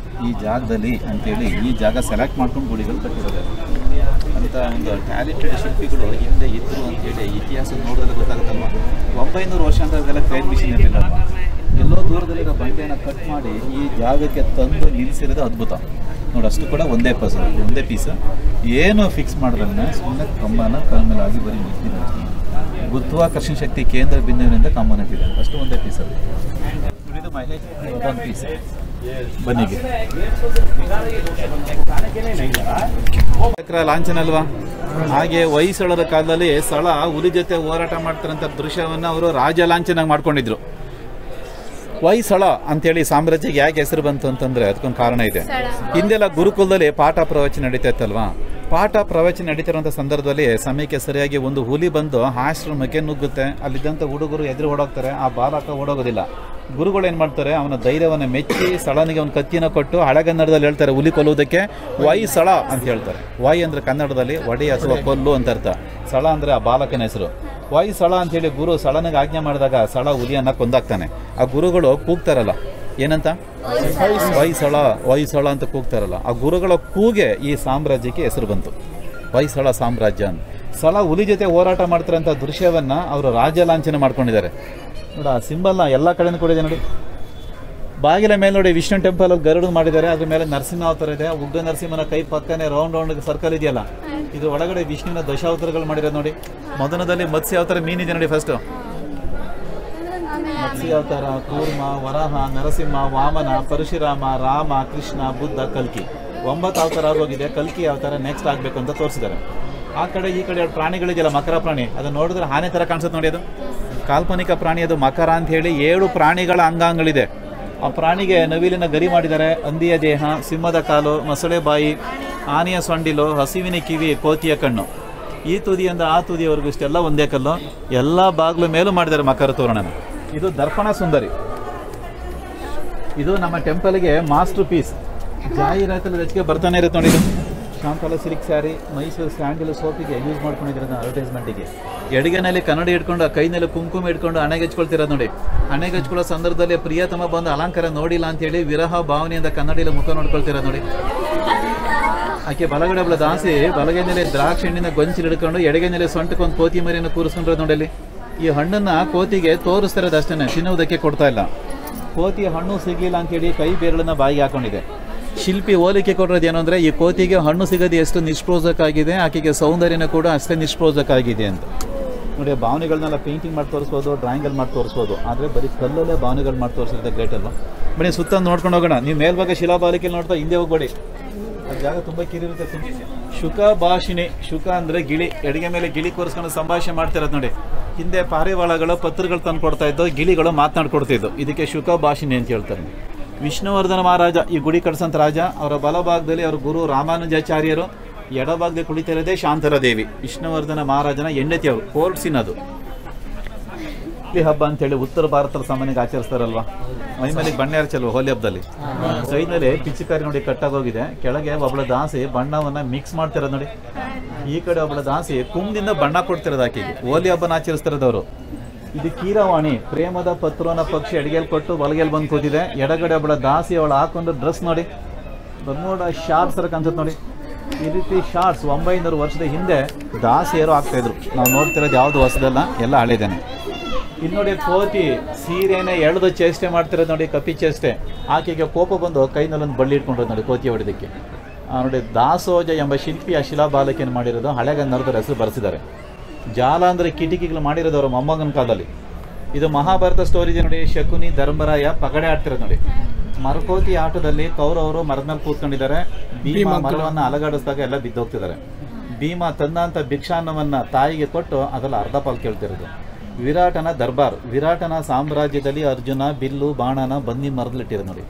S2: ಈ ಜಾಗದಲ್ಲಿ ಅಂತೇಳಿ ಈ ಜಾಗ ಸೆಲೆಕ್ಟ್ ಮಾಡ್ಕೊಂಡು ಗುಡಿಗಳು ಕಟ್ಟಿರೋದು. ಅಂತ ಒಂದು ಟ್ಯಾಲೆಂಟೆಡ್ ಶಿಲ್ಪಿಗಳು ಹಿಂದೆ ಇದ್ರು ಅಂತೇಳಿ ಇತಿಹಾಸ ನೋಡಿದ್ರೆ ಗೊತ್ತಾಗುತ್ತಲ್ವ. 900 ವರ್ಷ ಅಂತ ಅದೆಲ್ಲ ಕ್ರೈನ್ ಮಿಷಿನ್ ಇರಲಿಲ್ಲಲ್ವ. ಎಲ್ಲೋ ದೂರದಲ್ಲಿರೋ ಬಂಡೆಯನ್ನು ಕಟ್ ಮಾಡಿ ಈ ಜಾಗಕ್ಕೆ ತಂದು ನಿಲ್ಲಿಸಿರೋದು ಅದ್ಭುತ ನೋಡಿ. ಅಷ್ಟು ಕೂಡ ಒಂದೇ ಪೀಸ್ ಏನು ಫಿಕ್ಸ್ ಮಾಡಿದ್ರೆ ಸುಮ್ಮನೆ ಕಂಬನ ಕಲ್ಮೇಲಾಗಿ ಬರೀ ನಿಲ್ತಿದ್ದಾರೆ. ಗುರುತ್ವಾಕರ್ಷಣ ಶಕ್ತಿ ಕೇಂದ್ರ ಬಿಂದುವಿನಿಂದ ಕಂಬನಟ್ಟಿದೆ, ಅಷ್ಟು ಒಂದೇ ಪೀಸ್ ಅದು. ಇದು ಮೈಲೇಜ್ ಒಂದು ಪೀಸ್ ಬನ್ನಿಗೆ ಲಾಂಛನ ಅಲ್ವಾ. ಹಾಗೆ ಹೊಯ್ಸಳರ ಕಾಲದಲ್ಲಿ ಸ್ಥಳ ಹುಲಿ ಜೊತೆ ಹೋರಾಟ ಮಾಡ್ತಾರಂಥ ದೃಶ್ಯವನ್ನು ಅವರು ರಾಜ ಲಾಂಛನ ಮಾಡ್ಕೊಂಡಿದ್ರು. ಹೊಯ್ಸಳ ಅಂತೇಳಿ ಸಾಮ್ರಾಜ್ಯಕ್ಕೆ ಯಾಕೆ ಹೆಸರು ಬಂತು ಅಂತಂದ್ರೆ ಅದಕ್ಕೊಂದು ಕಾರಣ ಇದೆ. ಹಿಂದೆಲ್ಲ ಗುರುಕುಲದಲ್ಲಿ ಪಾಠ ಪ್ರವಚನ ನಡೀತಾ ಇತ್ತಲ್ವಾ. ಪಾಠ ಪ್ರವಚನ ನಡೀತಿರುವಂಥ ಸಂದರ್ಭದಲ್ಲಿ ಸಮಯಕ್ಕೆ ಸರಿಯಾಗಿ ಒಂದು ಹುಲಿ ಬಂದು ಆಶ್ರಮಕ್ಕೆ ನುಗ್ಗುತ್ತೆ. ಅಲ್ಲಿದ್ದಂಥ ಹುಡುಗರು ಎದುರು ಓಡೋಗ್ತಾರೆ, ಆ ಬಾಲಕ ಓಡೋಗೋದಿಲ್ಲ. ಗುರುಗಳು ಏನು ಮಾಡ್ತಾರೆ, ಅವನ ಧೈರ್ಯವನ್ನು ಮೆಚ್ಚಿ ಸ್ಥಳನಿಗೆ ಒಂದು ಕತ್ತಿನ ಕೊಟ್ಟು ಹಳೆಗನ್ನಡದಲ್ಲಿ ಹೇಳ್ತಾರೆ ಹುಲಿ ಕೊಲ್ಲುವುದಕ್ಕೆ ಹೊಯ್ಸಳ ಅಂತ ಹೇಳ್ತಾರೆ. ಹೊಯ್ ಅಂದರೆ ಕನ್ನಡದಲ್ಲಿ ಒಡೆ ಅಥವಾ ಕೊಲ್ಲು ಅಂತ ಅರ್ಥ. ಸ್ಥಳ ಅಂದರೆ ಆ ಬಾಲಕನ ಹೆಸರು. ಹೊಯ್ಸಳ ಅಂತೇಳಿ ಗುರು ಸ್ಥಳನಿಗೆ ಆಜ್ಞೆ ಮಾಡಿದಾಗ ಸ್ಥಳ ಹುಲಿಯನ್ನು ಕೊಂದಾಗ್ತಾನೆ. ಆ ಗುರುಗಳು ಕೂಗ್ತಾರಲ್ಲ, ಏನಂತ ಹೊಯ್ಸಳ ಅಂತ ಕೂಗ್ತಾರಲ್ಲ, ಆ ಗುರುಗಳ ಕೂಗೆ ಈ ಸಾಮ್ರಾಜ್ಯಕ್ಕೆ ಹೆಸರು ಬಂತು, ಹೊಯ್ಸಳ ಸಾಮ್ರಾಜ್ಯ ಅಂತ. ಸ್ಥಳ ಹುಲಿ ಜೊತೆ ಹೋರಾಟ ಮಾಡ್ತಾರಂಥ ದೃಶ್ಯವನ್ನು ಅವರು ರಾಜ ಲಾಂಛನ ಮಾಡ್ಕೊಂಡಿದ್ದಾರೆ ನೋಡಿ. ಆ ಸಿಂಬಲ್ನ ಎಲ್ಲ ಕಡೆನೂ ಕೊಡಿದೆ ನೋಡಿ. ಬಾಗಿಲ ಮೇಲೆ ನೋಡಿ ವಿಷ್ಣು ಟೆಂಪಲ್ ಗರುಡು ಮಾಡಿದ್ದಾರೆ, ಅದ್ರ ಮೇಲೆ ನರಸಿಂಹ ಅವತಾರ ಇದೆ. ಉಗ್ರ ನರಸಿಂಹನ ಕೈ ಪಕ್ಕನೆ ರೌಂಡ್ ಸರ್ಕಲ್ ಇದೆಯಲ್ಲ, ಇದು ಒಳಗಡೆ ವಿಷ್ಣುವಿನ ದಶಾವತಾರಗಳು ಮಾಡಿರೋದು ನೋಡಿ. ಮೊದಲದಲ್ಲಿ ಮತ್ಸ್ಯ ಅವತಾರ ಮೀನಿದೆ ನೋಡಿ. ಫಸ್ಟ್ ಮತ್ಸ್ಯ ಅವತಾರ, ಕೂರ್ಮ, ವರಾಹ, ನರಸಿಂಹ, ವಾಮನ, ಪರಶುರಾಮ, ರಾಮ, ಕೃಷ್ಣ, ಬುದ್ಧ, ಕಲ್ಕಿ 9 ಅವತಾರ ಆಗೋಗಿದೆ. ಕಲ್ಕಿ ಅವತಾರ ನೆಕ್ಸ್ಟ್ ಆಗಬೇಕು ಅಂತ ತೋರಿಸಿದ್ದಾರೆ. ಆ ಕಡೆ ಈ ಕಡೆ 2 ಪ್ರಾಣಿಗಳಿದೆಯಲ್ಲ, ಮಕರ ಪ್ರಾಣಿ, ಅದು ನೋಡಿದ್ರೆ ಆನೆ ಥರ ಕಾಣಿಸುತ್ತೆ ನೋಡಿ. ಅದು ಕಾಲ್ಪನಿಕ ಪ್ರಾಣಿ, ಅದು ಮಕರ ಅಂತ ಹೇಳಿ 7 ಪ್ರಾಣಿಗಳ ಅಂಗಾಂಗಗಳಿದೆ. ಆ ಪ್ರಾಣಿಗೆ ನವಿಲಿನ ಗರಿ ಮಾಡಿದ್ದಾರೆ, ಹಂದಿಯ ದೇಹ, ಸಿಂಹದ ಕಾಲು, ಮೊಸಳೆ ಬಾಯಿ, ಆನೆಯ ಸೊಂಡಿಲು, ಹಸಿವಿನ ಕಿವಿ, ಕೋತಿಯ ಕಣ್ಣು, ಈ ತುದಿಯಿಂದ ಆ ತುದಿಯವರೆಗೂ ಇಷ್ಟೆಲ್ಲ ಒಂದೇ ಕಲ್ಲು. ಎಲ್ಲ ಬಾಗಿಲು ಮೇಲೂ ಮಾಡಿದ್ದಾರೆ ಮಕರ ತೋರಣನ. ಇದು ದರ್ಪಣ ಸುಂದರಿ. ಇದು ನಮ್ಮ ಟೆಂಪಲ್ಗೆ ಮಾಸ್ಟರ್ ಪೀಸ್. ಜಾಹೀರಾತಲ್ಲಿ ಹೆಚ್ಚಿಗೆ ಬರ್ತಾನೆ ಇರುತ್ತೆ ನೋಡಿ. ಇದು Shantala silk sari, Mysuru sandal ಸೋಪಿಗೆ ಯೂಸ್ ಮಾಡ್ಕೊಂಡಿರೋದು ಅಡ್ವರ್ಟೈಸ್ಮೆಂಟಿಗೆ. ಎಡಗೈನಲ್ಲಿ ಕನ್ನಡಿ ಇಟ್ಕೊಂಡು, ಕೈನಲ್ಲಿ ಕುಂಕುಮ ಇಟ್ಕೊಂಡು ಹಣೆಗೆ ಹಚ್ಕೊಳ್ತಿರೋದು ನೋಡಿ. ಹಣೆಗೆ ಹಚ್ಕೊಳ್ಳೋ ಸಂದರ್ಭದಲ್ಲಿ ಪ್ರಿಯತಮ ಬಂದು ಅಲಂಕಾರ ನೋಡಿಲ್ಲ ಅಂತೇಳಿ ವಿರಹ ಭಾವನೆಯಿಂದ ಕನ್ನಡಿಯಲ್ಲಿ ಮುಖ ನೋಡ್ಕೊಳ್ತಿರೋದು ನೋಡಿ. ಆಕೆ ಬಲಗಡೆ ಒಬ್ಬಳ ದಾಸಿ ಬಲಗೈನಲ್ಲಿ ದ್ರಾಕ್ಷಿ ಹಣ್ಣಿನ ಗೊಂಚಲು ಹಿಡ್ಕೊಂಡು ಎಡಗೈನಲ್ಲಿ ಸೊಂಟಕ್ಕೊಂದು ಕೋತಿ ಮರಿಯನ್ನು ಕೂರಿಸ್ಕೊಂಡಿರೋದು ನೋಡಿ. ಈ ಹಣ್ಣನ್ನು ಕೋತಿಗೆ ತೋರಿಸ್ತಿರೋದು ಅಷ್ಟೇ, ತಿನ್ನುವುದಕ್ಕೆ ಕೊಡ್ತಾ ಇಲ್ಲ. ಕೋತಿ ಹಣ್ಣು ಸಿಗಲಿಲ್ಲ ಅಂತೇಳಿ ಕೈ ಬೇರಳನ್ನ ಬಾಯಿಗೆ ಹಾಕೊಂಡಿದೆ. ಶಿಲ್ಪಿ ಹೋಲಿಕೆ ಕೊಡೋದು ಏನು ಅಂದರೆ, ಈ ಕೋತಿಗೆ ಹಣ್ಣು ಸಿಗೋದು ಎಷ್ಟು ನಿಷ್ಪ್ರೋಜಕ ಆಗಿದೆ, ಆಕೆಗೆ ಸೌಂದರ್ಯನ ಕೂಡ ಅಷ್ಟೇ ನಿಷ್ಪ್ರೋಜಕ ಆಗಿದೆ ಅಂತ ನೋಡಿ. ಭಾವನೆಗಳನ್ನೆಲ್ಲ ಪೇಂಟಿಂಗ್ ಮಾಡಿ ತೋರಿಸ್ಬೋದು, ಡ್ರಾಯಿಂಗಲ್ಲಿ ಮಾಡಿ ತೋರಿಸ್ಬೋದು, ಆದರೆ ಬರೀ ಕಲ್ಲಲ್ಲೇ ಭಾವನೆಗಳು ಮಾಡಿ ತೋರಿಸಿದ್ರೆ ಗ್ರೇಟ್ ಅಲ್ವಾ. ಬನ್ನಿ ಸುತ್ತ ನೋಡ್ಕೊಂಡು ಹೋಗೋಣ. ನೀವು ಮೇಲ್ಭಾಗ ಶಿಲಾಬಾಲಿಕೆ ನೋಡ್ತಾ ಹಿಂದೆ ಹೋಗ್ಬೇಡಿ, ಅದು ಜಾಗ ತುಂಬ ಕಿರಿರುತ್ತೆ. ಶುಕ ಭಾಷಿಣಿ, ಶುಕ ಅಂದರೆ ಗಿಳಿ, ಎಡಗೆ ಮೇಲೆ ಗಿಳಿ ಕೂರಿಸ್ಕೊಂಡು ಸಂಭಾಷಣೆ ಮಾಡ್ತಿರೋದು ನೋಡಿ. ಹಿಂದೆ ಪಾರಿವಾಳಗಳು ಪತ್ರಗಳು ತಂದು ಕೊಡ್ತಾ ಇದ್ದು, ಗಿಳಿಗಳು ಮಾತನಾಡ್ಕೊಡ್ತಿದ್ದು, ಇದಕ್ಕೆ ಶುಕ ಭಾಷಿಣಿ ಅಂತ ಹೇಳ್ತಾರೆ. ವಿಷ್ಣುವರ್ಧನ ಮಹಾರಾಜ ಈ ಗುಡಿ ಕಟ್ಸಂತ ರಾಜ. ಅವರ ಬಲಭಾಗದಲ್ಲಿ ಅವರ ಗುರು ರಾಮಾನುಜಾಚಾರ್ಯರು, ಎಡಭಾಗದಲ್ಲಿ ಕುಳಿತಿರೋದೇ ಶಾಂತಲಾ ದೇವಿ. ವಿಷ್ಣುವರ್ಧನ ಮಹಾರಾಜನ ಹೆಂಡತಿ ಅವರು, ಕೋರ್ಟ್ ಸೀನ್ ಅದು. ಹೋಲಿ ಹಬ್ಬ ಅಂತೇಳಿ ಉತ್ತರ ಭಾರತದ ಸಾಮಾನ್ಯವಾಗಿ ಆಚರಿಸ್ತಾರಲ್ವಾ. ಮೈಮೇಲಿಗೆ ಬಣ್ಣ ಎರಚಲ್ವ ಹೋಲಿ ಹಬ್ಬದಲ್ಲಿ. ಸೈಡ್ನಲ್ಲಿ ಪಿಚ್ಚುಕಾರಿ ನೋಡಿ ಕಟ್ಟಾಗೋಗಿದೆ. ಕೆಳಗೆ ಒಬ್ಬಳ ದಾಸಿ ಬಣ್ಣವನ್ನು ಮಿಕ್ಸ್ ಮಾಡ್ತಿರೋದು ನೋಡಿ. ಈ ಕಡೆ ಒಬ್ಬಳ ದಾಸಿ ಕುಂಭದಿಂದ ಬಣ್ಣ ಕೊಡ್ತಿರೋದು ಆಕೆಗೆ. ಹೋಲಿ ಹಬ್ಬನ ಆಚರಿಸ್ತಿರೋದವರು. ಇದು ಕೀರವಾಣಿ, ಪ್ರೇಮದ ಪತ್ರನ ಪಕ್ಷಿ ಅಡಿಗೆಯಲ್ಲಿ ಕೊಟ್ಟು ಬಲಗೆಯಲ್ಲಿ ಬಂದು ಕೂತಿದೆ. ಎಡಗಡೆ ಒಬ್ಬಳ ದಾಸಿ, ಅವಳು ಹಾಕೊಂಡು ಡ್ರೆಸ್ ನೋಡಿ, ಬರ್ಮೋಡ ಶಾರ್ಟ್ಸ್ ಥರ ಕಾಣಿಸುತ್ತೆ ನೋಡಿ. ಈ ರೀತಿ ಶಾರ್ಟ್ಸ್ 900 ವರ್ಷದ ಹಿಂದೆ ದಾಸಿಯರು ಆಗ್ತಾಯಿದ್ರು. ನಾವು ನೋಡ್ತಿರೋದು ಯಾವುದು ಹೊಸದಲ್ಲ, ಎಲ್ಲ ಹಳೇದೇನೆ. ಇಲ್ಲಿ ನೋಡಿ ಕೋತಿ ಸೀರೆನೇ ಎಳೆದು ಚೇಷ್ಟೆ ಮಾಡ್ತಿರೋದು ನೋಡಿ, ಕಪಿ ಚೇಷ್ಟೆ. ಆಕೆಗೆ ಕೋಪ ಬಂದು ಕೈನಲ್ಲೊಂದು ಬಳ್ಳಿ ಇಟ್ಕೊಂಡಿರೋದು ನೋಡಿ ಕೋತಿ ಹೊಡೆದಕ್ಕೆ. ನೋಡಿ, ದಾಸೋಜ ಎಂಬ ಶಿಲ್ಪಿ ಆ ಶಿಲಾಬಾಲಕಿಯನ್ನು ಮಾಡಿರೋದು. ಹಳೆಗನ್ನಡದ ಹೆಸರು ಬರೆಸಿದ್ದಾರೆ. ಜಾಲ ಅಂದರೆ ಕಿಟಕಿಗಳು ಮಾಡಿರೋದು ಅವರ ಮೊಮ್ಮಗನ ಕಾಲದಲ್ಲಿ. ಇದು ಮಹಾಭಾರತ ಸ್ಟೋರಿ ಇದೆ ನೋಡಿ. ಶಕುನಿ ಧರ್ಮರಾಯ ಪಗಡೆ ಆಡ್ತಿರೋದು ನೋಡಿ. ಮರಕೋತಿ ಆಟದಲ್ಲಿ ಕೌರವರು ಮರದ ಮೇಲೆ ಕೂತ್ಕೊಂಡಿದ್ದಾರೆ. ಭೀಮ ಮರವನ್ನು ಅಲಗಾಡಿಸಿದಾಗ ಎಲ್ಲ ಬಿದ್ದೋಗ್ತಿದ್ದಾರೆ. ಭೀಮ ತಂದಂಥ ಭಿಕ್ಷಾನ್ನವನ್ನು ತಾಯಿಗೆ ಕೊಟ್ಟು ಅದರಲ್ಲಿ ಅರ್ಧ ಪಾಲು ಕೇಳ್ತಿರೋದು. ವಿರಾಟನ ದರ್ಬಾರ್, ವಿರಾಟನ ಸಾಮ್ರಾಜ್ಯದಲ್ಲಿ ಅರ್ಜುನ ಬಿಲ್ಲು ಬಾಣನ ಬನ್ನಿ ಮರದಲ್ಲಿಟ್ಟಿರೋದು ನೋಡಿ.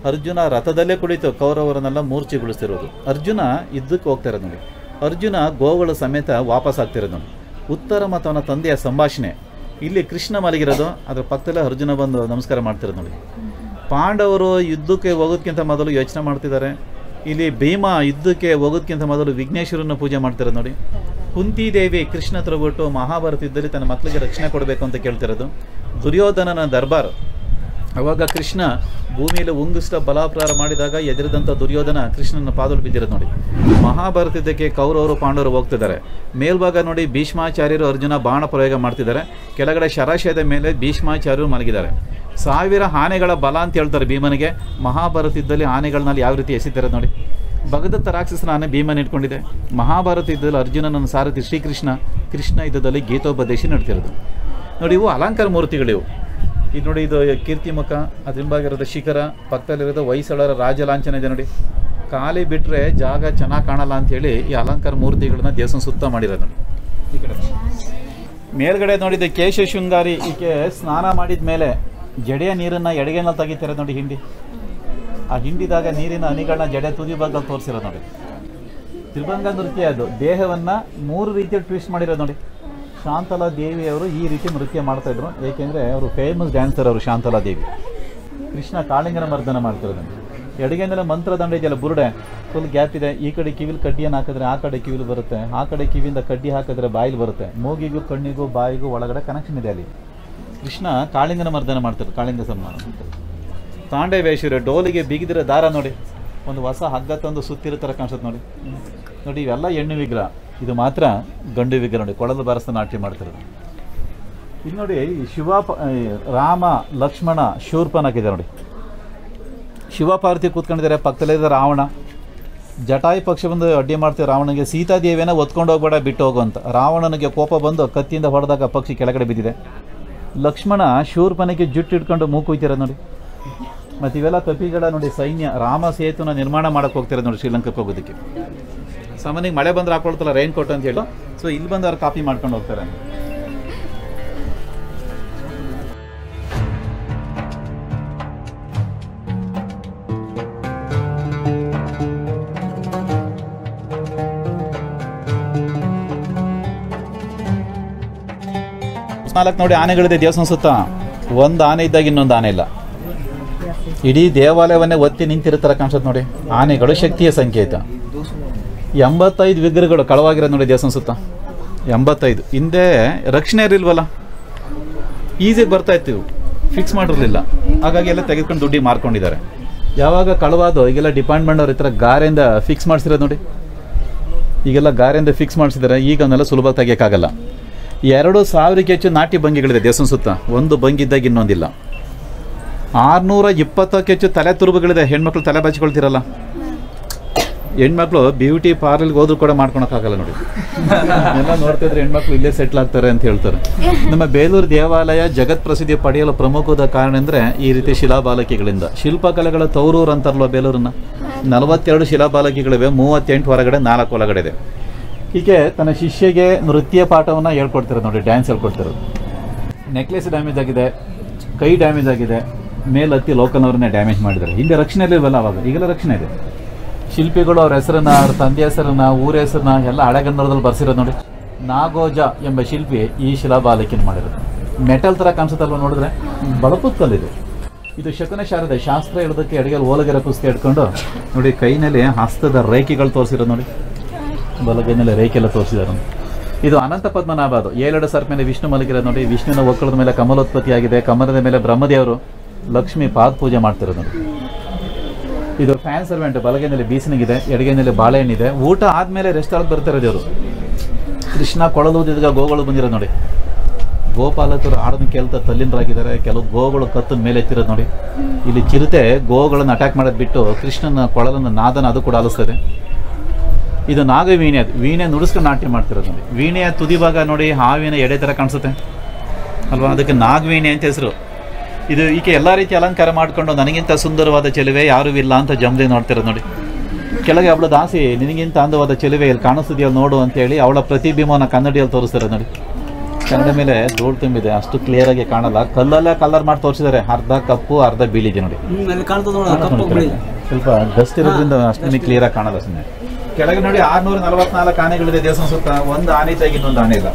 S2: ಅರ್ಜುನ ರಥದಲ್ಲೇ ಕುಳಿತು ಕೌರವರನ್ನೆಲ್ಲ ಮೂರ್ಛೆಗೊಳಿಸ್ತಿರೋದು. ಅರ್ಜುನ ಯುದ್ಧಕ್ಕೆ ಹೋಗ್ತಿರೋದು ನೋಡಿ. ಅರ್ಜುನ ಗೋವುಗಳ ಸಮೇತ ವಾಪಸ್ ಆಗ್ತಿರೋದು ನೋಡಿ. ಉತ್ತರ ಮತ್ತು ಅವನ ತಂದೆಯ ಸಂಭಾಷಣೆ. ಇಲ್ಲಿ ಕೃಷ್ಣ ಮಲಗಿರೋದು, ಅದರ ಪಕ್ಕದಲ್ಲೇ ಅರ್ಜುನ ಬಂದು ನಮಸ್ಕಾರ ಮಾಡ್ತಿರೋದು ನೋಡಿ. ಪಾಂಡವರು ಯುದ್ಧಕ್ಕೆ ಹೋಗೋದಕ್ಕಿಂತ ಮೊದಲು ಯೋಚನೆ ಮಾಡ್ತಿದ್ದಾರೆ. ಇಲ್ಲಿ ಭೀಮ ಯುದ್ಧಕ್ಕೆ ಹೋಗೋದಕ್ಕಿಂತ ಮೊದಲು ವಿಘ್ನೇಶ್ವರನ ಪೂಜೆ ಮಾಡ್ತಿರೋದು ನೋಡಿ. ಕುಂತಿದೇವಿ ಕೃಷ್ಣ ಹತ್ರ ಬಿಟ್ಟು ಮಹಾಭಾರತ ಯುದ್ಧದಲ್ಲಿ ತನ್ನ ಮಕ್ಕಳಿಗೆ ರಕ್ಷಣೆ ಕೊಡಬೇಕು ಅಂತ ಕೇಳ್ತಿರೋದು. ದುರ್ಯೋಧನನ ದರ್ಬಾರ್. ಅವಾಗ ಕೃಷ್ಣ ಭೂಮಿಯಲ್ಲಿ ಉಂಗುಷ್ಟ ಬಲಾಪ್ರಹಾರ ಮಾಡಿದಾಗ ಎದುರಿದಂಥ ದುರ್ಯೋಧನ ಕೃಷ್ಣನ ಪಾದಲು ಬಿದ್ದಿರೋದು ನೋಡಿ. ಮಹಾಭಾರತ ಯುದ್ಧಕ್ಕೆ ಕೌರವರು ಪಾಂಡವರು ಹೋಗ್ತಿದ್ದಾರೆ. ಮೇಲ್ಭಾಗ ನೋಡಿ ಭೀಷ್ಮಾಚಾರ್ಯರು ಅರ್ಜುನ ಬಾಣ ಪ್ರಯೋಗ ಮಾಡ್ತಿದ್ದಾರೆ. ಕೆಳಗಡೆ ಶರಾಶಯದ ಮೇಲೆ ಭೀಷ್ಮಾಚಾರ್ಯರು ಮಲಗಿದ್ದಾರೆ. 1000 ಆನೆಗಳ ಬಲ ಅಂತ ಹೇಳ್ತಾರೆ ಭೀಮನಿಗೆ. ಮಹಾಭಾರತ ಯುದ್ಧದಲ್ಲಿ ಆನೆಗಳನ್ನಲ್ಲಿ ಯಾವ ರೀತಿ ಎಸಿತಾರೆ ನೋಡಿ. ಭಗದತ್ತ ರಾಕ್ಷಸನ ಆನೆ ಭೀಮನ ಇಟ್ಕೊಂಡಿದೆ. ಮಹಾಭಾರತ ಯುದ್ಧದಲ್ಲಿ ಅರ್ಜುನನ ಸಾರಥಿ ಶ್ರೀಕೃಷ್ಣ, ಕೃಷ್ಣ ಯುದ್ಧದಲ್ಲಿ ಗೀತೋಪದೇಶಿ ನಡ್ತಿರೋದು ನೋಡಿ. ಇವು ಅಲಂಕಾರ ಮೂರ್ತಿಗಳಿವು. ಇದು ನೋಡಿ, ಇದು ಕೀರ್ತಿಮುಖ, ಅದ್ರ ಹಿಂಭಾಗಿರೋದು ಶಿಖರ, ಪಕ್ಕದಲ್ಲಿರೋದು ಹೊಯ್ಸಳರ ರಾಜಲಾಂಛನ ಇದೆ ನೋಡಿ. ಖಾಲಿ ಬಿಟ್ಟರೆ ಜಾಗ ಚೆನ್ನಾಗಿ ಕಾಣಲ್ಲ ಅಂಥೇಳಿ ಈ ಅಲಂಕಾರ ಮೂರ್ತಿಗಳನ್ನ ದೇವಸ್ಥಾನ ಸುತ್ತ ಮಾಡಿರೋದು ನೋಡಿ. ಈ ಕಡೆ ಮೇಲ್ಗಡೆ ನೋಡಿದ್ದು ಕೇಶ ಶೃಂಗಾರಿ. ಈಕೆ ಸ್ನಾನ ಮಾಡಿದ ಮೇಲೆ ಜಡೆಯ ನೀರನ್ನು ಎಡಗೈನಲ್ಲಿ ತೆಗಿತಿರೋದು ನೋಡಿ. ಹಿಂಡಿ, ಆ ಹಿಂಡಿದಾಗ ನೀರಿನ ಹನಿಗಳನ್ನ ಜಡೆ ತುದಿ ಭಾಗದಲ್ಲಿ ತೋರಿಸಿರೋದು ನೋಡಿ. ತ್ರಿಭಂಗ ನೃತ್ಯ ಅದು. ದೇಹವನ್ನು 3 ರೀತಿಯಲ್ಲಿ ಟ್ವಿಸ್ಟ್ ಮಾಡಿರೋದು ನೋಡಿ. ಶಾಂತಲಾ ದೇವಿಯವರು ಈ ರೀತಿ ನೃತ್ಯ ಮಾಡ್ತಾಯಿದ್ರು. ಏಕೆಂದರೆ ಅವರು ಫೇಮಸ್ ಡ್ಯಾನ್ಸರ್ ಅವರು ಶಾಂತಲಾ ದೇವಿ. ಕೃಷ್ಣ ಕಾಳಿಂಗನ ಮರ್ದನ ಮಾಡ್ತಿರೋದು. ಎಡಗೈನಲ್ಲಿ ಮಂತ್ರದಂಡ ಇದೆಯಲ್ಲ, ಬುರುಡೆ ಫುಲ್ ಗ್ಯಾಪ್ ಇದೆ. ಈ ಕಡೆ ಕಿವಿಲಿ ಕಡ್ಡಿಯನ್ನು ಹಾಕಿದ್ರೆ ಆ ಕಡೆ ಕಿವಿಲಿ ಬರುತ್ತೆ, ಆ ಕಡೆ ಕಿವಿಯಿಂದ ಕಡ್ಡಿ ಹಾಕಿದ್ರೆ ಬಾಯಿಲಿ ಬರುತ್ತೆ. ಮೂಗಿಗೂ ಕಣ್ಣಿಗೂ ಬಾಯಿಗೂ ಒಳಗಡೆ ಕನೆಕ್ಷನ್ ಇದೆ ಅಲ್ಲಿ. ಕೃಷ್ಣ ಕಾಳಿಂಗನ ಮರ್ದನ ಮಾಡ್ತಾರೆ, ಕಾಳಿಂಗ ಸನ್ಮಾನ. ತಾಂಡೆ ವೇಶ್ವರ ಡೋಲಿಗೆ ಬಿಗಿದಿರೋ ದಾರ ನೋಡಿ, ಒಂದು ಹೊಸ ಹಗ್ಗ ತಂದು ಸುತ್ತಿರೋ ಥರ ಕಾಣಿಸುತ್ತೆ ನೋಡಿ. ನೋಡಿ, ಇವೆಲ್ಲ ಹೆಣ್ಣು ವಿಗ್ರಹ, ಇದು ಮಾತ್ರ ಗಂಡು ವಿಗ್ರಹ ನೋಡಿ. ಕೊಳಲು ಬಾರಿಸ್ತಾ ನಾಟ್ಯ ಮಾಡ್ತಿರೋದು. ಇಲ್ಲಿ ನೋಡಿ, ರಾಮ ಲಕ್ಷ್ಮಣ ಶೂರ್ಪನಖಿದೆ ನೋಡಿ. ಶಿವಪಾರ್ವತಿ ಕೂತ್ಕೊಂಡಿದ್ದಾರೆ, ಪಕ್ಕದಲ್ಲಿದೆ ರಾವಣ. ಜಟಾಯಿ ಪಕ್ಷ ಬಂದು ಅಡ್ಡಿ ಮಾಡ್ತೀವಿ ರಾವಣನಿಗೆ. ಸೀತಾದೇವಿಯನ್ನು ಒತ್ಕೊಂಡು ಹೋಗ್ಬೇಡ, ಬಿಟ್ಟು ಹೋಗು ಅಂತ. ರಾವಣನಿಗೆ ಕೋಪ ಬಂದು ಕತ್ತಿಯಿಂದ ಹೊಡೆದಾಗ ಪಕ್ಷಿ ಕೆಳಗಡೆ ಬಿದ್ದಿದೆ. ಲಕ್ಷ್ಮಣ ಶೂರ್ಪನಿಗೆ ಜುಟ್ಟು ಇಟ್ಕೊಂಡು ಮೂಕುಯ್ತಿರೋದು ನೋಡಿ. ಮತ್ತು ಇವೆಲ್ಲ ಕಪಿಗಳ ನೋಡಿ ಸೈನ್ಯ. ರಾಮ ಸೇತುನ ನಿರ್ಮಾಣ ಮಾಡೋಕ್ಕೆ ಹೋಗ್ತಿರೋದು ನೋಡಿ ಶ್ರೀಲಂಕಾಕ್ಕೆ ಹೋಗೋದಕ್ಕೆ. ಸಾಮಾನ್ಯವಾಗಿ ಮಳೆ ಬಂದ್ರೆ ಹಾಕೊಳ್ತಲ್ಲ ರೈನ್ ಕೋಟ್ ಅಂತ ಹೇಳಿ. ಸೊ ಇಲ್ಲಿ ಬಂದು ಅವ್ರು ಕಾಪಿ ಮಾಡ್ಕೊಂಡು ಹೋಗ್ತಾರೆ. 4 ನೋಡಿ ಆನೆಗಳಿದೆ ದೇವಸ್ಥಾನ ಸುತ್ತ. ಒಂದು ಆನೆ ಇದ್ದಾಗ ಇನ್ನೊಂದು ಆನೆ ಇಲ್ಲ. ಇಡೀ ದೇವಾಲಯವನ್ನೇ ಒತ್ತಿ ನಿಂತಿರ್ತಾರೆ ಕಾಣಿಸುತ್ತೆ ನೋಡಿ. ಆನೆಗಳು ಶಕ್ತಿಯ ಸಂಕೇತ. 85 ವಿಗ್ರಹಗಳು ಕಳವಾಗಿರೋದು ನೋಡಿ ದೇವಸ್ಥಾನ ಸುತ್ತ. 85. ಹಿಂದೆ ರಕ್ಷಣೆ ಇರಲಿಲ್ವಲ್ಲ, ಈಸಿಯಾಗಿ ಬರ್ತಾ ಇತ್ತು, ಫಿಕ್ಸ್ ಮಾಡಿರಲಿಲ್ಲ. ಹಾಗಾಗಿ ಎಲ್ಲ ತೆಗೆದುಕೊಂಡು ದುಡ್ಡಿಗೆ ಮಾರ್ಕೊಂಡಿದ್ದಾರೆ. ಯಾವಾಗ ಕಳವಾದು ಈಗೆಲ್ಲ ಡಿಪಾರ್ಟ್ಮೆಂಟ್ ಅವ್ರ ಈ ಥರ ಗಾರೆಯಿಂದ ಫಿಕ್ಸ್ ಮಾಡಿಸಿರೋದು ನೋಡಿ. ಈಗೆಲ್ಲ ಗಾರೆಯಿಂದ ಫಿಕ್ಸ್ ಮಾಡಿಸಿದ್ದಾರೆ. ಈಗ ಅವನ್ನೆಲ್ಲ ಸುಲಭ ತೆಗಿಯೋಕ್ಕಾಗಲ್ಲ. 2,000ಕ್ಕೆ ಹೆಚ್ಚು ನಾಟಿ ಭಂಗಿಗಳಿದೆ ದೇವಸ್ಥಾನ ಸುತ್ತ. ಒಂದು ಭಂಗಿ ಇದ್ದಾಗ ಇನ್ನೊಂದಿಲ್ಲ. 620ಕ್ಕೆ ಹೆಚ್ಚು ತಲೆ ತುರುಬುಗಳಿದೆ. ಹೆಣ್ಮಕ್ಳು ತಲೆ ಬಾಚಿಕೊಳ್ತಿರಲ್ಲ, ಹೆಣ್ಮಕ್ಳು ಬ್ಯೂಟಿ ಪಾರ್ಲರ್ಗೆ ಹೋದ್ರು ಕೂಡ ಮಾಡ್ಕೊಳಕ್ಕಾಗಲ್ಲ ನೋಡಿ. ಎಲ್ಲ ನೋಡ್ತಿದ್ರೆ ಹೆಣ್ಮಕ್ಳು ಇಲ್ಲೇ ಸೆಟ್ಲ್ ಆಗ್ತಾರೆ ಅಂತ ಹೇಳ್ತಾರೆ. ನಮ್ಮ ಬೇಲೂರು ದೇವಾಲಯ ಜಗತ್ ಪ್ರಸಿದ್ಧಿ ಪಡೆಯಲು ಪ್ರಮುಖವಾದ ಕಾರಣ ಅಂದರೆ ಈ ರೀತಿ ಶಿಲಾಬಾಲಕಿಗಳಿಂದ. ಶಿಲ್ಪಕಲೆಗಳ ತೌರೂರು ಅಂತಾರಲ್ವ ಬೇಲೂರನ್ನ. 42 ಶಿಲಾಬಾಲಕಿಗಳಿವೆ, 38 ಹೊರಗಡೆ, 4 ಒಳಗಡೆ ಇದೆ. ಹೀಗೆ ತನ್ನ ಶಿಷ್ಯಗೆ ನೃತ್ಯ ಪಾಠವನ್ನು ಹೇಳ್ಕೊಡ್ತಿರೋದು ನೋಡಿ, ಡ್ಯಾನ್ಸ್ ಹೇಳ್ಕೊಡ್ತಿರೋದು. ನೆಕ್ಲೆಸ್ ಡ್ಯಾಮೇಜ್ ಆಗಿದೆ, ಕೈ ಡ್ಯಾಮೇಜ್ ಆಗಿದೆ, ಮೇಲತ್ತಿ ಲೋಕಲ್ನವ್ರನ್ನೇ ಡ್ಯಾಮೇಜ್ ಮಾಡಿದ್ದಾರೆ. ಹಿಂದೆ ರಕ್ಷಣೆ ಇರಲಿಲ್ಲ ಅವಾಗ, ಈಗೆಲ್ಲ ರಕ್ಷಣೆ ಇದೆ. ಶಿಲ್ಪಿಗಳು ಅವ್ರ ಹೆಸರನ್ನ, ಅವ್ರ ತಂದೆ ಹೆಸರನ್ನ, ಊರ ಹೆಸರನ್ನ ಎಲ್ಲ ಹಳೆಗನ್ನಡದಲ್ಲಿ ಬರ್ಸಿರೋದು ನೋಡಿ. ನಾಗೋಜ ಎಂಬ ಶಿಲ್ಪಿ ಈ ಶಿಲಾಬಾಲಕಿನ ಮಾಡಿರೋದು. ಮೆಟಲ್ ಥರ ಕಾಣಿಸುತ್ತಲ್ವ ನೋಡಿದ್ರೆ, ಬಳಪದ ಕಲ್ಲಿದೆ. ಇದು ಶಕುನ ಶಾರದೆ ಶಾಸ್ತ್ರ ಹೇಳೋದಕ್ಕೆ ಅಡಿಗೆಯಲ್ಲಿ ಓಲಗೆರೆ ಪುಸ್ತಕ ಇಟ್ಕೊಂಡು ನೋಡಿ, ಕೈನಲ್ಲಿ ಹಸ್ತದ ರೇಖೆಗಳು ತೋರಿಸಿರೋದು ನೋಡಿ, ಬಲಗೈನಲ್ಲಿ ರೇಖೆ ಎಲ್ಲ ತೋರಿಸಿದಾರೆ. ಇದು ಅನಂತ ಪದ್ಮನಾಭ. ಅದು 7 ಸರ್ಪ ಮೇಲೆ ವಿಷ್ಣು ಮಲಗಿರೋದು ನೋಡಿ. ವಿಷ್ಣುವಿನ ಒಕ್ಕಳದ ಮೇಲೆ ಕಮಲೋತ್ಪತ್ತಿ ಆಗಿದೆ. ಕಮಲದ ಮೇಲೆ ಬ್ರಹ್ಮದೇವರು, ಲಕ್ಷ್ಮಿ ಪಾದ ಪೂಜೆ ಮಾಡ್ತಿರೋದು ನೋಡಿ. ಇದು ಫ್ಯಾನ್ ಸರ್ವೆಂಟ್. ಬಲಗೈನಲ್ಲಿ ಬೀಸನಿಗಿದೆ, ಎಡಗೈನಲ್ಲಿ ಬಾಳೆಹಣ್ಣಿದೆ. ಊಟ ಆದಮೇಲೆ ರೆಸ್ಟ್ ಆಗಿ ಬರ್ತಾರೆ ದೇವರು. ಕೃಷ್ಣ ಕೊಳಲೂದಿದಾಗ ಗೋಗಳು ಬಂದಿರೋದು ನೋಡಿ. ಗೋಪಾಲಕರು ಆಡೋದನ್ನ ಕೇಳ್ತಾ ತಲ್ಲಿನರಾಗಿದ್ದಾರೆ. ಕೆಲವು ಗೋಗಳು ಕತ್ತದ ಮೇಲೆ ಎತ್ತಿರೋದು ನೋಡಿ. ಇಲ್ಲಿ ಚಿರತೆ ಗೋಗಳನ್ನು ಅಟ್ಯಾಕ್ ಮಾಡೋದು ಬಿಟ್ಟು ಕೃಷ್ಣನ ಕೊಳಲನ್ನು ನಾದನ ಅದು ಕೂಡ ಆಲಿಸ್ತದೆ. ಇದು ನಾಗವೀಣೆ. ಅದು ವೀಣೆ ನುಡಿಸ್ಕೊಂಡು ನಾಟ್ಯ ಮಾಡ್ತಿರೋದು ನೋಡಿ. ವೀಣೆಯ ತುದಿ ಭಾಗ ನೋಡಿ ಹಾವಿನ ಎಡೆ ಥರ ಕಾಣಿಸುತ್ತೆ ಅಲ್ವಾ, ಅದಕ್ಕೆ ನಾಗವೀಣೆ ಅಂತ ಹೆಸರು. ಇದು ಈಕೆ ಎಲ್ಲ ರೀತಿ ಅಲಂಕಾರ ಮಾಡಿಕೊಂಡು ನನಗಿಂತ ಸುಂದರವಾದ ಚೆಲುವೆ ಯಾರೂ ಇಲ್ಲ ಅಂತ ಜಮ್ದೆ ನೋಡ್ತಿರೋದು ನೋಡಿ. ಕೆಳಗೆ ಅವಳ ದಾಸಿ, ನಿನಗಿಂತ ಅಂದವಾದ ಚೆಲುವೆ ಇಲ್ಲಿ ಕಾಣಿಸ್ತಿದೆಯಲ್ಲ ನೋಡು ಅಂತೇಳಿ ಅವಳ ಪ್ರತಿಬಿಂಬನ ಕನ್ನಡಿಯಲ್ಲಿ ತೋರಿಸ್ತಾರೆ ನೋಡಿ. ಕನ್ನಡ ಮೇಲೆ ಧೂಳು ತುಂಬಿದೆ, ಅಷ್ಟು ಕ್ಲಿಯರ್ ಆಗಿ ಕಾಣಲ್ಲ. ಕಲ್ಲಲ್ಲೇ ಕಲರ್ ಮಾಡಿ ತೋರಿಸಿದ್ದಾರೆ. ಅರ್ಧ ಕಪ್ಪು ಅರ್ಧ ಬೀಳಿದೆ ನೋಡಿ. ಸ್ವಲ್ಪ ಡಸ್ಟ್ ಇರೋದ್ರಿಂದ ಅಷ್ಟೇ ಕ್ಲಿಯರ್ ಆಗಿ ಕಾಣಲ್ಲ. ಸುಮ್ಮನೆ ಕೆಳಗೆ ನೋಡಿ 644 ಆನೆಗಳಿದೆ ದೇವಸ್ಥಾನ ಸುತ್ತ. ಒಂದು ಆನೆ ಇದ್ದಾಗ ಇನ್ನೊಂದು ಆನೆ ಇಲ್ಲ.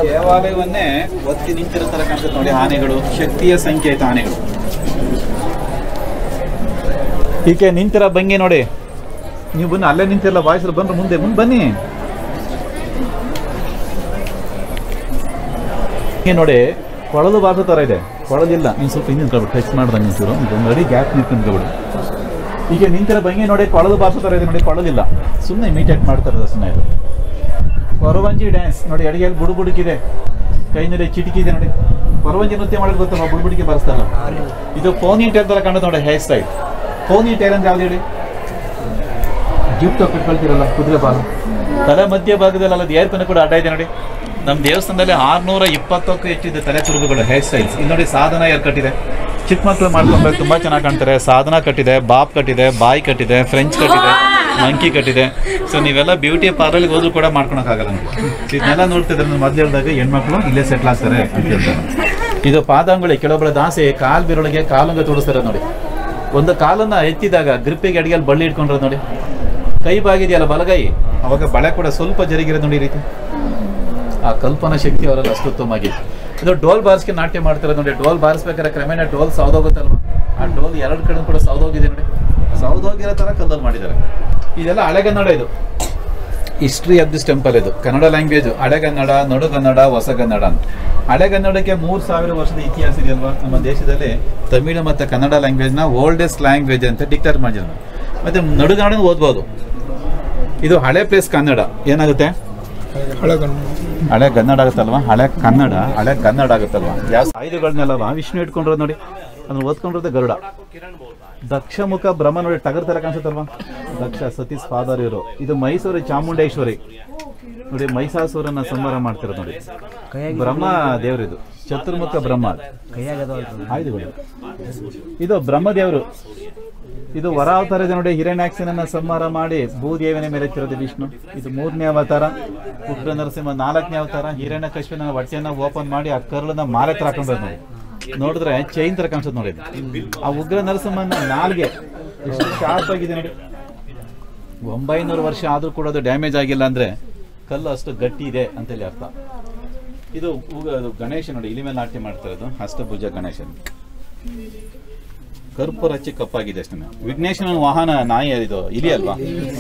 S2: ದೇವಾಲಯವನ್ನೇ ಒತ್ತಿ ನಿಂತಿರೋ ತರ ಕಾಣಿಸುತ್ತೆ ನೋಡಿ. ಆನೆಗಳು ಶಕ್ತಿಯ ಸಂಕೇತ. ಆನೆಗಳು ಹೀಗೆ ನಿಂತಿರ ಭಂಗಿ ನೋಡಿ. ನೀವು ಬನ್ನಿ, ಅಲ್ಲೇ ನಿಂತಿರಲ್ಲ, ಬಾಯ್ಸರು ಬಂದ್ರೆ ಮುಂದೆ ಬನ್ನಿ ನೋಡಿ. ಕೊಳಲು ಬಾಸು ತರ ಇದೆ, ಕೊಳಲಿಲ್ಲ. ನೀನು ಸ್ವಲ್ಪ ಹಿಂದೆ ನಿಂತ್ಕೊಬಿಡು, ಟಚ್ ಮಾಡ್ದಂಗೆ ನಿಂತಿರು, ಒಂದು ಅಡಿ ಗ್ಯಾಪ್ ನಿಂತ್ಕೊಂಡ್ಬಿಡು. ಈಗ ನಿಂತಿರೋ ಭಂಗಿ ನೋಡಿ, ಕೊಳಲು ಬಾಸು ತರ ಇದೆ ನೋಡಿ, ಕೊಳಲಿಲ್ಲ. ಸುಮ್ಮನೆ ಇಮಿಟೇಟ್ ಮಾಡ್ತಾರೆ ಸುಮ್ಮನೆ. ಇದು ಕೊರವಂಜಿ ಡ್ಯಾನ್ಸ್ ನೋಡಿ. ಅಡಿಗೆಯಲ್ಲಿ ಬುಡುಬುಡುಕಿದೆ, ಕೈನಲ್ಲಿ ಚಿಟಿಕಿ ಇದೆ ನೋಡಿ. ಕೊರವಂಜಿ ನೃತ್ಯ ಮಾಡೋದು ಗೊತ್ತಲ್ಲ, ಬುಡುಬುಡುಕಿ ಬರ್ಸ್ತಾರ. ಇದು ಪೋನಿ ಟೇರ್ ತರ ಕಾಣುತ್ತೆ ನೋಡಿ, ಹೇರ್ ಸ್ಟೈಲ್. ಪೋನಿ ಟೇರ್ ಅಂದ್ರೆ ಯಾವ್ದು ಹೇಳಿ? ಜಿಫ್ಟ್ ಕಟ್ಕೊಳ್ತಿರಲ್ಲ ಕುದುರೆ ಬಾಲ, ತಲೆ ಮಧ್ಯ ಭಾಗದಲ್ಲಿ ಅಲ್ಲ, ಏರ್ ಪೆನ್ ಕೂಡ ಅಡ್ಡ ಇದೆ ನೋಡಿ. ನಮ್ಮ ದೇವಸ್ಥಾನದಲ್ಲಿ 620ಕ್ಕೂ ಹೆಚ್ಚಿದೆ ತಲೆ ತುರುಬುಗಳು, ಹೇರ್ ಸ್ಟೈಲ್ಸ್. ಇಲ್ಲಿ ನೋಡಿ ಸಾಧನ ಏರ್ ಕಟ್ಟಿದೆ. ಚಿಕ್ಕ ಮಕ್ಕಳು ಮಾಡ್ಕೊಂಡ್ರೆ ತುಂಬ ಚೆನ್ನಾಗಿ ಕಾಣ್ತಾರೆ. ಸಾಧನ ಕಟ್ಟಿದೆ, ಬಾಬ್ ಕಟ್ಟಿದೆ, ಬಾಯ್ ಕಟ್ಟಿದೆ, ಫ್ರೆಂಚ್ ಕಟ್ಟಿದೆ, ಮಂಕಿ ಕಟ್ಟಿದೆ. ಸೊ ನೀವೆಲ್ಲ ಬ್ಯೂಟಿ ಪಾರ್ಲರ್ಗೆ ಹೋದ್ರು ಕೂಡ ಮಾಡ್ಕೊಳಕ್ಕಾಗಲ್ಲ. ಇದನ್ನೆಲ್ಲ ನೋಡ್ತಿದ್ರೆ ಮೊದಲು ಹೇಳಿದಾಗ ಹೆಣ್ಮಕ್ಳು ಇಲ್ಲೇ ಸೆಟ್ಲ್ ಆಗ್ತಾರೆ ಅಂತ ಹೇಳ್ತಾರೆ. ಇದು ಪಾದಾಂಗುಳಿ. ಕೆಲವೊಬ್ಬಳ ದಾಸೆ ಕಾಲ್ ಬಿರೊಳಗೆ ಕಾಲುಂಗ ತೋರಿಸ್ತಾರೆ ನೋಡಿ. ಒಂದು ಕಾಲನ್ನ ಎತ್ತಿದಾಗ ಗ್ರಿಪ್ಪಿಗೆ ಅಡಿಗೆಯಲ್ಲಿ ಬಳ್ಳಿ ಇಟ್ಕೊಂಡ್ರೆ ನೋಡಿ. ಕೈ ಬಾಗಿದೆಯಲ್ಲ ಬಲಗೈ, ಅವಾಗ ಬಳೆ ಕೂಡ ಸ್ವಲ್ಪ ಜರುಗಿರೋದು ನೋಡಿ. ಈ ರೀತಿ ಆ ಕಲ್ಪನಾ ಶಕ್ತಿ ಅವರಲ್ಲಿ ಅಸ್ತುತ್ತಮವಾಗಿದೆ. ಇದು ಡೋಲ್ ಬಾರಿಸ್ಕೆ ನಾಟ್ಯ ಮಾಡ್ತಿರೋದು ನೋಡಿ. ಡೋಲ್ ಬಾರಿಸ್ಬೇಕಾದ್ರೆ ಕ್ರಮೇಣ ಡೋಲ್ ಸೌದೋಗುತ್ತಲ್ವ, ಆ ಡೋಲ್ 2 ಕಡೆ ಕೂಡ ಸೌದೋಗಿದೆ ನೋಡಿ. ಸೌದೋಗಿರೋ ಥರ ಕಲ್ಲಲ್ಲಿ ಮಾಡಿದ್ದಾರೆ. ಇದೆಲ್ಲ ಹಳೆಗನ್ನಡ. ಇದು ಹಿಸ್ಟ್ರಿ ಆಫ್ ದಿಸ್ ಟೆಂಪಲ್. ಇದು ಕನ್ನಡ ಲ್ಯಾಂಗ್ವೇಜ್. ಹಳೆಗನ್ನಡ, ನಡುಗನ್ನಡ, ಹೊಸಗನ್ನಡ ಅಂತ. ಹಳೆಗನ್ನಡಕ್ಕೆ 3000 ವರ್ಷದ ಇತಿಹಾಸ ಇದೆಯಲ್ವಾ. ನಮ್ಮ ದೇಶದಲ್ಲಿ ತಮಿಳು ಮತ್ತು ಕನ್ನಡ ಲ್ಯಾಂಗ್ವೇಜ್ನ ಓಲ್ಡೆಸ್ಟ್ ಲ್ಯಾಂಗ್ವೇಜ್ ಅಂತ ಡಿಕ್ಲೇರ್ ಮಾಡಿದ್ರು. ಮತ್ತು ನಡುಗನ್ನಡ ಓದ್ಬೋದು. ಇದು ಹಳೆ ಪ್ಲೇಸ್ ಕನ್ನಡ. ಏನಾಗುತ್ತೆ? ಹಳೆ ಗನ್ನಡ ಆಗುತ್ತಲ್ವಾ, ಹಳೆ ಗನ್ನಡ ಆಗುತ್ತಲ್ವಾ. ಯಾವ ಆಯುಧಗಳನ್ನೆಲ್ಲವ ವಿಷ್ಣು ಇಟ್ಕೊಂಡಿರೋದು ನೋಡಿ. ಅದನ್ನ ಓದ್ಕೊಂಡಿರೋದು ಗರುಡ. ದಕ್ಷ ಮುಖ ಬ್ರಹ್ಮ ನೋಡಿ, ಟಗರ್ ತರ ಕಾಣಿಸುತ್ತಲ್ವಾ. ದಕ್ಷ ಸತೀಶ್ ಫಾದರ್ ಇವರು. ಇದು ಮೈಸೂರು ಚಾಮುಂಡೇಶ್ವರಿ ನೋಡಿ. ಮಹಿಷಾಸುರನ್ನ ಸಂಹಾರ ಮಾಡ್ತಿರೋದು ನೋಡಿ. ಬ್ರಹ್ಮ ದೇವರಿದು, ಚತುರ್ಮುಖ ಬ್ರಹ್ಮ. ಆಯುಧಗಳು. ಇದು ಬ್ರಹ್ಮದೇವರು. ಇದು ವರಾವತಾರ ಇದೆ ನೋಡಿ. ಹಿರಣ್ಯಾಕ್ಷನನ್ನ ಸಂಹಾರ ಮಾಡಿ ಭೂದೇವಿನ ಮೇಲೆ ಎತ್ತಿರೋದು ವಿಷ್ಣು. ಇದು 3ನೇ ಅವತಾರ. ಉಗ್ರ ನರಸಿಂಹ 4ನೇ ಅವತಾರ. ಹಿರಣ್ಯ ಕಶ್ಯಪನ ಹೊಟ್ಟೆಯನ್ನ ಓಪನ್ ಮಾಡಿ ಆ ಕರ್ಳನ್ನ ಮಾಲೆ ತರ ಹಾಕೊಂಡ್ರೆ ನೋಡಿ. ನೋಡಿದ್ರೆ ಚೈನ್ ತರ ಕಾಣಿಸುತ್ತೆ ನೋಡಿ. ಆ ಉಗ್ರ ನರಸಿಂಹನ ನಾಲ್ಗೆ ಎಷ್ಟು ಶಾರ್ಪ್ ಆಗಿದೆ ನೋಡಿ. 900 ವರ್ಷ ಆದ್ರೂ ಕೂಡ ಅದು ಡ್ಯಾಮೇಜ್ ಆಗಿಲ್ಲ ಅಂದ್ರೆ ಕಲ್ಲು ಅಷ್ಟು ಗಟ್ಟಿ ಇದೆ ಅಂತೇಳಿ ಅರ್ಥ. ಇದು ಅದು ಗಣೇಶ ನೋಡಿ, ಇಲ್ಲಿ ಮೇಲೆ ನಾಟ್ಯ ಮಾಡ್ತಾ ಇರೋದು ಅಷ್ಟಭುಜ ಗಣೇಶನ್. ಕರ್ಪೂರ ಹಚ್ಚಿ ಕಪ್ಪಾಗಿದೆ ಅಷ್ಟೇ. ವಿಘ್ನೇಶನ ವಾಹನ ನಾಯಿ ಇದು ಇಲಿ ಅಲ್ವಾ,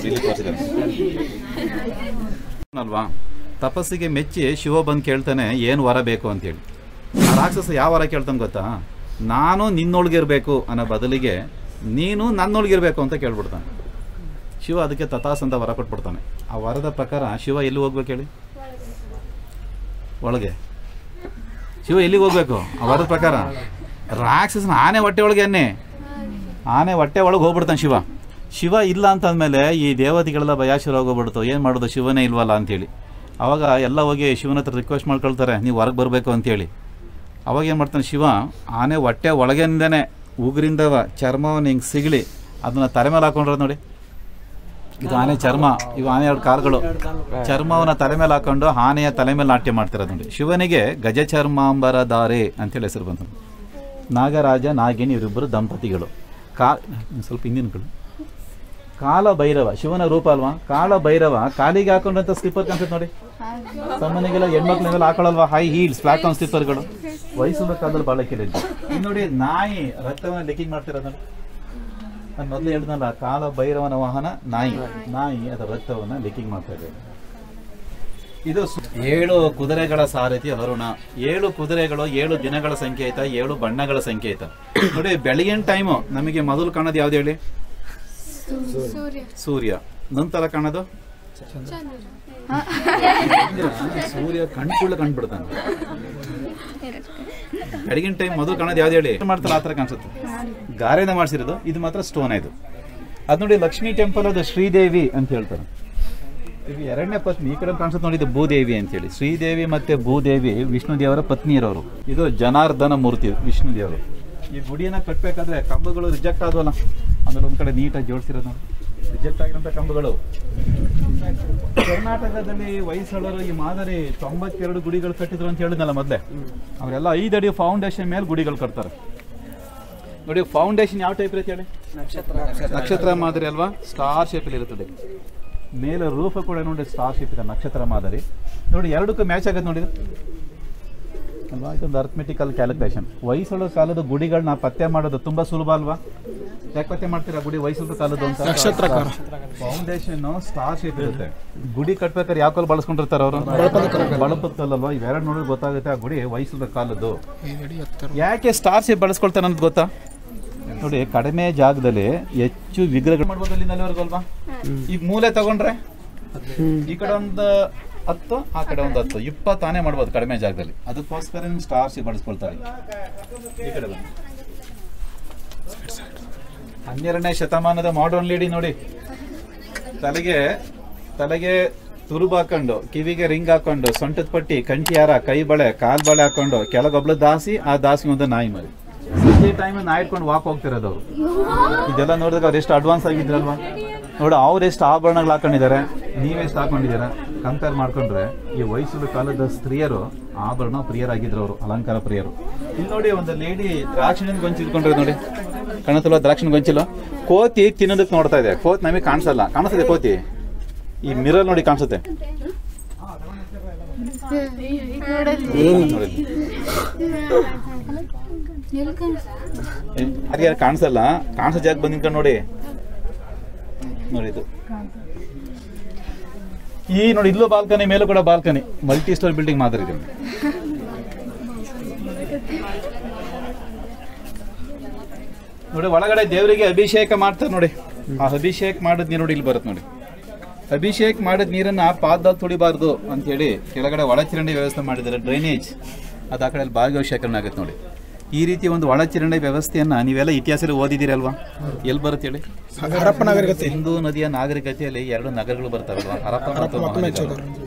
S2: ಇಲ್ಲಿ ತೋರಿಸಿದ್ದಾರೆ ಅಲ್ವಾ. ತಪಸ್ಸಿಗೆ ಮೆಚ್ಚಿ ಶಿವ ಬಂದು ಕೇಳ್ತಾನೆ ಏನು ವರ ಬೇಕು ಅಂತೇಳಿ. ಆ ರಾಕ್ಷಸ ಯಾವ ವರ ಕೇಳ್ತಾನೆ ಗೊತ್ತಾ? ನಾನು ನಿನ್ನೊಳಗಿರ್ಬೇಕು ಅನ್ನೋ ಬದಲಿಗೆ ನೀನು ನನ್ನೊಳಗಿರ್ಬೇಕು ಅಂತ ಕೇಳ್ಬಿಡ್ತಾನೆ. ಶಿವ ಅದಕ್ಕೆ ತಥಾಸ್ ಅಂತ ವರ ಕೊಟ್ಬಿಡ್ತಾನೆ. ಆ ವರದ ಪ್ರಕಾರ ಶಿವ ಎಲ್ಲಿ ಹೋಗ್ಬೇಕು ಹೇಳಿ? ಒಳಗೆ. ಶಿವ ಎಲ್ಲಿಗೆ ಹೋಗ್ಬೇಕು ಆ ವರದ ಪ್ರಕಾರ? ರಾಕ್ಷಸನ ಆನೆ ಹೊಟ್ಟೆ ಒಳಗೆ ಆನೆ ಹೊಟ್ಟೆ ಒಳಗೆ ಹೋಗ್ಬಿಡ್ತಾನೆ ಶಿವ. ಶಿವ ಇಲ್ಲ ಅಂತಂದಮೇಲೆ ಈ ದೇವತೆಗಳೆಲ್ಲ ಭಯ ಶುರು ಹೋಗ್ಬಿಡ್ತು, ಏನು ಮಾಡೋದು ಶಿವನೇ ಇಲ್ವಲ್ಲ ಅಂತೇಳಿ. ಅವಾಗ ಎಲ್ಲ ಹೋಗಿ ಶಿವನ ಹತ್ರ ರಿಕ್ವೆಸ್ಟ್ ಮಾಡ್ಕೊಳ್ತಾರೆ, ನೀವು ಹೊರಗೆ ಬರಬೇಕು ಅಂತೇಳಿ. ಅವಾಗ ಏನು ಮಾಡ್ತಾನೆ ಶಿವ, ಆನೆ ಹೊಟ್ಟೆ ಒಳಗಿಂದನೇ ಉಗುರಿಂದವ ಚರ್ಮವನ್ನು ಹಿಂಗೆ ಸಿಗಲಿ ಅದನ್ನು ತಲೆ ಮೇಲೆ ಹಾಕೊಂಡ್ರೆ ನೋಡಿ. ಇದು ಆನೆ ಚರ್ಮ, ಇವು ಆನೆ 2 ಕಾಲುಗಳು. ಚರ್ಮವನ್ನು ತಲೆ ಮೇಲೆ ಹಾಕೊಂಡು ಆನೆಯ ತಲೆ ಮೇಲೆ ನಾಟ್ಯ ಮಾಡ್ತಿರೋದು ನೋಡಿ. ಶಿವನಿಗೆ ಗಜಚರ್ಮಾಂಬರ ಧಾರೆ ಅಂತೇಳಿ ಹೆಸರು ಬಂತು. ನಾಗರಾಜ ನಾಗಿನಿ ಇವರಿಬ್ಬರು ದಂಪತಿಗಳು. ಸ್ವಲ್ಪ ಹಿಂದಿನ ಕಡೆ ಕಾಲ ಭೈರವ ಶಿವನ ರೂಪ ಅಲ್ವಾ. ಕಾಲ ಭೈರವ ಕಾಲಿಗೆ ಹಾಕೊಂಡಂತ ಸ್ಲಿಪ್ಪರ್ ಕಾಣಿಸುತ್ತೆ ನೋಡಿ. ಸಾಮಾನ್ಯಗೆಲ್ಲ ಹೆಣ್ಮಕ್ಳಿಗೆಲ್ಲ ಹಾಕೊಳ್ಳಲ್ವಾ ಹೈ ಹೀಲ್ಸ್ ಫ್ಲಾಟ್ ಆನ್ ಸ್ಲಿಪ್ಪರ್ಗಳು. ವಯಸ್ಸಿನ ಕಾಲದಲ್ಲಿ ಭಾಳ ಕೇಳಿದ್ದು. ಇನ್ನು ನೋಡಿ ನಾಯಿ ರಕ್ತವನ್ನು ಲೆಕ್ಕಿಂಗ್ ಮಾಡ್ತಿರೋದು ನೋಡಿ. ನಾನು ಮೊದಲು ಹೇಳಿದ್ನಲ್ಲ, ಕಾಲ ಭೈರವನ ವಾಹನ ನಾಯಿ ಅದರ ರಕ್ತವನ್ನು ಲೆಕ್ಕಿಂಗ್ ಮಾಡ್ತಾ ಇದೆ. ಇದು 7 ಕುದುರೆಗಳ ಸಾರಥಿ ಅರುಣ. 7 ಕುದುರೆಗಳು 7 ದಿನಗಳ ಸಂಕೇತ, 7 ಬಣ್ಣಗಳ ಸಂಕೇತ. ನೋಡಿ ಬೆಳಗಿನ ಟೈಮು ನಮಗೆ ಮೊದಲು ಕಾಣೋದು ಯಾವ್ದು ಹೇಳಿ? ಸೂರ್ಯ. ನಂತರ ಕಾಣೋದು ಸೂರ್ಯ ಕಣ್ಕುಳ್ಳ ಕಂಡುಬಿಡ್ತಾನೆ. ಬೆಳಗಿನ ಟೈಮ್ ಮೊದಲು ಕಾಣೋದು ಯಾವ್ದು ಹೇಳಿ? ಮಾಡ್ತಾರೆ ಆ ಥರ ಕಾಣಿಸುತ್ತೆ. ಗಾರೆನ ಮಾಡಿಸಿರೋದು. ಇದು ಮಾತ್ರ ಸ್ಟೋನ್. ಇದು ಅದು ನೋಡಿ ಲಕ್ಷ್ಮೀ ಟೆಂಪಲ್, ಅದು ಶ್ರೀದೇವಿ ಅಂತ ಹೇಳ್ತಾರೆ. ಇದು 2ನೇ ಪತ್ನಿ. ಈ ಕಡೆ ಕಾಣಿಸುತ್ತೆ ನೋಡಿ, ಇದು ಭೂದೇವಿ ಅಂತೇಳಿ. ಶ್ರೀದೇವಿ ಮತ್ತೆ ಭೂದೇವಿ ವಿಷ್ಣು ದೇವರ ಪತ್ನಿ ಇರೋರು. ಇದು ಜನಾರ್ದನ ಮೂರ್ತಿ ವಿಷ್ಣು ದೇವರು. ಈ ಗುಡಿಯನ್ನ ಕಟ್ಟಬೇಕಾದ್ರೆ ಕಂಬಗಳು ರಿಜೆಕ್ಟ್ ಆದವಲ್ಲ, ಆಮೇಲೆ ಒಂದ್ ಕಡೆ ನೀಟಾಗಿ ಜೋಡಿಸಿರೋದು ನೋಡಿ. ರಿಜೆಕ್ಟ್ ಆಗಿರೋಂಥ ಕಂಬಗಳು. ಕರ್ನಾಟಕದಲ್ಲಿ ಹೊಯ್ಸಳರು ಈ ಮಾದರಿ 92 ಗುಡಿಗಳು ಕಟ್ಟಿದ್ರು ಅಂತ ಹೇಳಿದ್ನಲ್ಲ ಮೊದಲೇ. ಅವರೆಲ್ಲ 5 ಅಡಿ ಫೌಂಡೇಶನ್ ಮೇಲೆ ಗುಡಿಗಳು ಕಟ್ತಾರೆ ನೋಡಿ. ಫೌಂಡೇಶನ್ ಯಾವ ಟೈಪ್ ಇರುತ್ತೆ ಹೇಳಿ? ನಕ್ಷತ್ರ ಮಾದರಿ ಅಲ್ವಾ, ಸ್ಟಾರ್ ಶೇಪಲ್ಲಿ ಇರುತ್ತದೆ. ಮೇಲೆ ರೂಫ್ ಕೂಡ ನೋಡಿ ಸ್ಟಾರ್ ಶೇಪ್ ಇದೆ, ನಕ್ಷತ್ರ ಮಾದರಿ ನೋಡಿ. 2ಕ್ಕೂ ಮ್ಯಾಚ್ ಆಗುತ್ತೆ ನೋಡಿ ಅಲ್ವಾ. ಇದೊಂದು ಅರ್ಥಮೆಟಿಕಲ್ ಕ್ಯಾಲ್ಕುಲೇಷನ್. ಹೊಯ್ಸಳ ಕಾಲದ ಗುಡಿಗಳನ್ನ ಪತ್ತೆ ಮಾಡೋದು ತುಂಬಾ ಸುಲಭ ಅಲ್ವಾ? ಯಾಕೆ ಪತ್ತೆ ಮಾಡ್ತೀರಾ ಗುಡಿ ಹೊಯ್ಸಳ ಕಾಲದ್ದು ಅಂತ? ನಕ್ಷತ್ರಕಾರ. ಫೌಂಡೇಶನ್ ಸ್ಟಾರ್ ಶೇಪ್ ಇರುತ್ತೆ. ಗುಡಿ ಕಟ್ಬೇಕಾದ್ರೆ ಯಾವ ಕಾಲ ಬಳಸ್ಕೊಂಡಿರ್ತಾರೆ ಅವರು? ಬಳಪತ್ತಲ್ವಾ. ಇವೆರಡು ನೋಡಿದ್ರೆ ಗೊತ್ತಾಗುತ್ತೆ ಆ ಗುಡಿ ಹೊಯ್ಸಳ ಕಾಲದ್ದು. ಯಾಕೆ ಸ್ಟಾರ್ ಶೇಪ್ ಬಳಸ್ಕೊಳ್ತಾರೆ ಅನ್ನೋದು ಗೊತ್ತಾ? ನೋಡಿ ಕಡಿಮೆ ಜಾಗದಲ್ಲಿ ಹೆಚ್ಚು ವಿಗ್ರಹಗಳು ಮಾಡ್ಬೋದು ಅಲ್ಲಿಂದಲ್ಲಿವರೆಗೂ ಅಲ್ವಾ. ಈಗ ಮೂಲೆ ತಗೊಂಡ್ರೆ ಈ ಕಡೆ ಒಂದು 10, ಆ ಕಡೆ ಒಂದು 10, 20 ಆನೆ ಮಾಡ್ಬೋದು ಕಡಿಮೆ ಜಾಗದಲ್ಲಿ. ಅದಕ್ಕೋಸ್ಕರ ನಿಮ್ಗೆ ಸ್ಟಾರ್ ಶೇಪ್ ಬಳಸ್ಕೊಳ್ತಾರೆ. ಈ ಕಡೆ 12ನೇ ಶತಮಾನದ ಮಾಡರ್ನ್ ಲೇಡಿ ನೋಡಿ. ತಲೆಗೆ ತುರುಬು ಹಾಕೊಂಡು, ಕಿವಿಗೆ ರಿಂಗ್ ಹಾಕೊಂಡು, ಸೊಂಟದ ಪಟ್ಟಿ, ಕಂಠಿ ಹಾರ, ಕೈ ಬಳೆ, ಕಾಲ್ ಬಳೆ ಹಾಕೊಂಡು, ಕೆಳಗೊಬ್ಳು ದಾಸಿ, ಆ ದಾಸಿಗೆ ಒಂದು ನಾಯಿ ಮರಿ. ಸಂಜೆ ಟೈಮ್ ನಾಯಿ ಇಟ್ಕೊಂಡು ವಾಕ್ ಹೋಗ್ತಿರೋದು ಅವರು. ಇದೆಲ್ಲ ನೋಡಿದಾಗ ಅವ್ರು ಎಷ್ಟು ಅಡ್ವಾನ್ಸ್ ಆಗಿದ್ರಲ್ವಾ. ನೋಡಿ ಅವ್ರು ಎಷ್ಟು ಆಭರಣಗಳು ಹಾಕೊಂಡಿದ್ದಾರೆ, ನೀವೆಷ್ಟು ಹಾಕೊಂಡಿದ್ದೀರಾ ಕಂಪೇರ್ ಮಾಡ್ಕೊಂಡ್ರೆ ಈ ಹೊಯ್ಸಳ ಕಾಲದ ಸ್ತ್ರೀಯರು ಆಭರಣ ಪ್ರಿಯರಾಗಿದ್ರು ಅವರು, ಅಲಂಕಾರ ಪ್ರಿಯರು. ಇಲ್ಲಿ ನೋಡಿ ಒಂದು ಲೇಡಿ ದ್ರಾಕ್ಷಿಣ ಗೊಂಚಿದ್ಕೊಂಡ್ರೆ ನೋಡಿ, ಕಾಣುತ್ತಲ್ವ? ದ್ರಾಕ್ಷಿಣ ಗೊಂಚಿಲ್ಲ. ಕೋತಿ ತಿನ್ನೋದಕ್ಕೆ ನೋಡ್ತಾ ಇದೆ. ಕೋತಿ ನಮಗೆ ಕಾಣಿಸ್ತದೆ ಕೋತಿ. ಈ ಮಿರರ್ ನೋಡಿ ಕಾಣಿಸುತ್ತೆ. ಯಾರು ಕಾಣಿಸಲ್ಲ, ಕಾಣಿಸೋ ಜಾಗ ಬಂದ್ ನಿಂತ್ಕೊಂಡು ನೋಡಿ. ಇದು ಈ ನೋಡಿ, ಇಲ್ಲೂ ಬಾಲ್ಕನಿ, ಮೇಲೂ ಕೂಡ ಬಾಲ್ಕನಿ, ಮಲ್ಟಿ ಸ್ಟೋರ್ ಬಿಲ್ಡಿಂಗ್ ಮಾದರಿ ಇದೆ ನೋಡಿ. ಒಳಗಡೆ ದೇವರಿಗೆ ಅಭಿಷೇಕ ಮಾಡ್ತಾರೆ ನೋಡಿ. ಆ ಅಭಿಷೇಕ ಮಾಡಿದ ನೀರು ನೋಡಿ ಇಲ್ಲಿ ಬರುತ್ತೆ ನೋಡಿ. ಅಭಿಷೇಕ ಮಾಡಿದ ನೀರನ್ನ ಪಾದದಲ್ಲಿ ತುಳಿಬಾರ್ದು ಅಂತ ಹೇಳಿ ಕೆಳಗಡೆ ಒಳಚರಂಡಿ ವ್ಯವಸ್ಥೆ ಮಾಡಿದ್ದಾರೆ, ಡ್ರೈನೇಜ್. ಅದು ಆ ಕಡೆ ಬಾಗಿಲು ಶೇಖರಣೆ ಆಗುತ್ತೆ ನೋಡಿ. ಈ ರೀತಿ ಒಂದು ಒಳಚರಂಡಿ ವ್ಯವಸ್ಥೆಯನ್ನ ನೀವೆಲ್ಲ ಇತಿಹಾಸದಲ್ಲಿ ಓದಿದಿರಲ್ವಾ? ಎಲ್ಲಿ ಬರುತ್ತೆ ಹೇಳಿ? ಹರಪ್ಪ ನಾಗರಿಕತೆ. ಸಿಂಧೂ ನದಿಯ ನಾಗರಿಕತೆಯಲ್ಲಿ 2 ನಗರಗಳು ಬರ್ತಾವಲ್ವಾ, ಹರಪ್ಪ ಮತ್ತು ಮೊಹಮ್ಮದ್.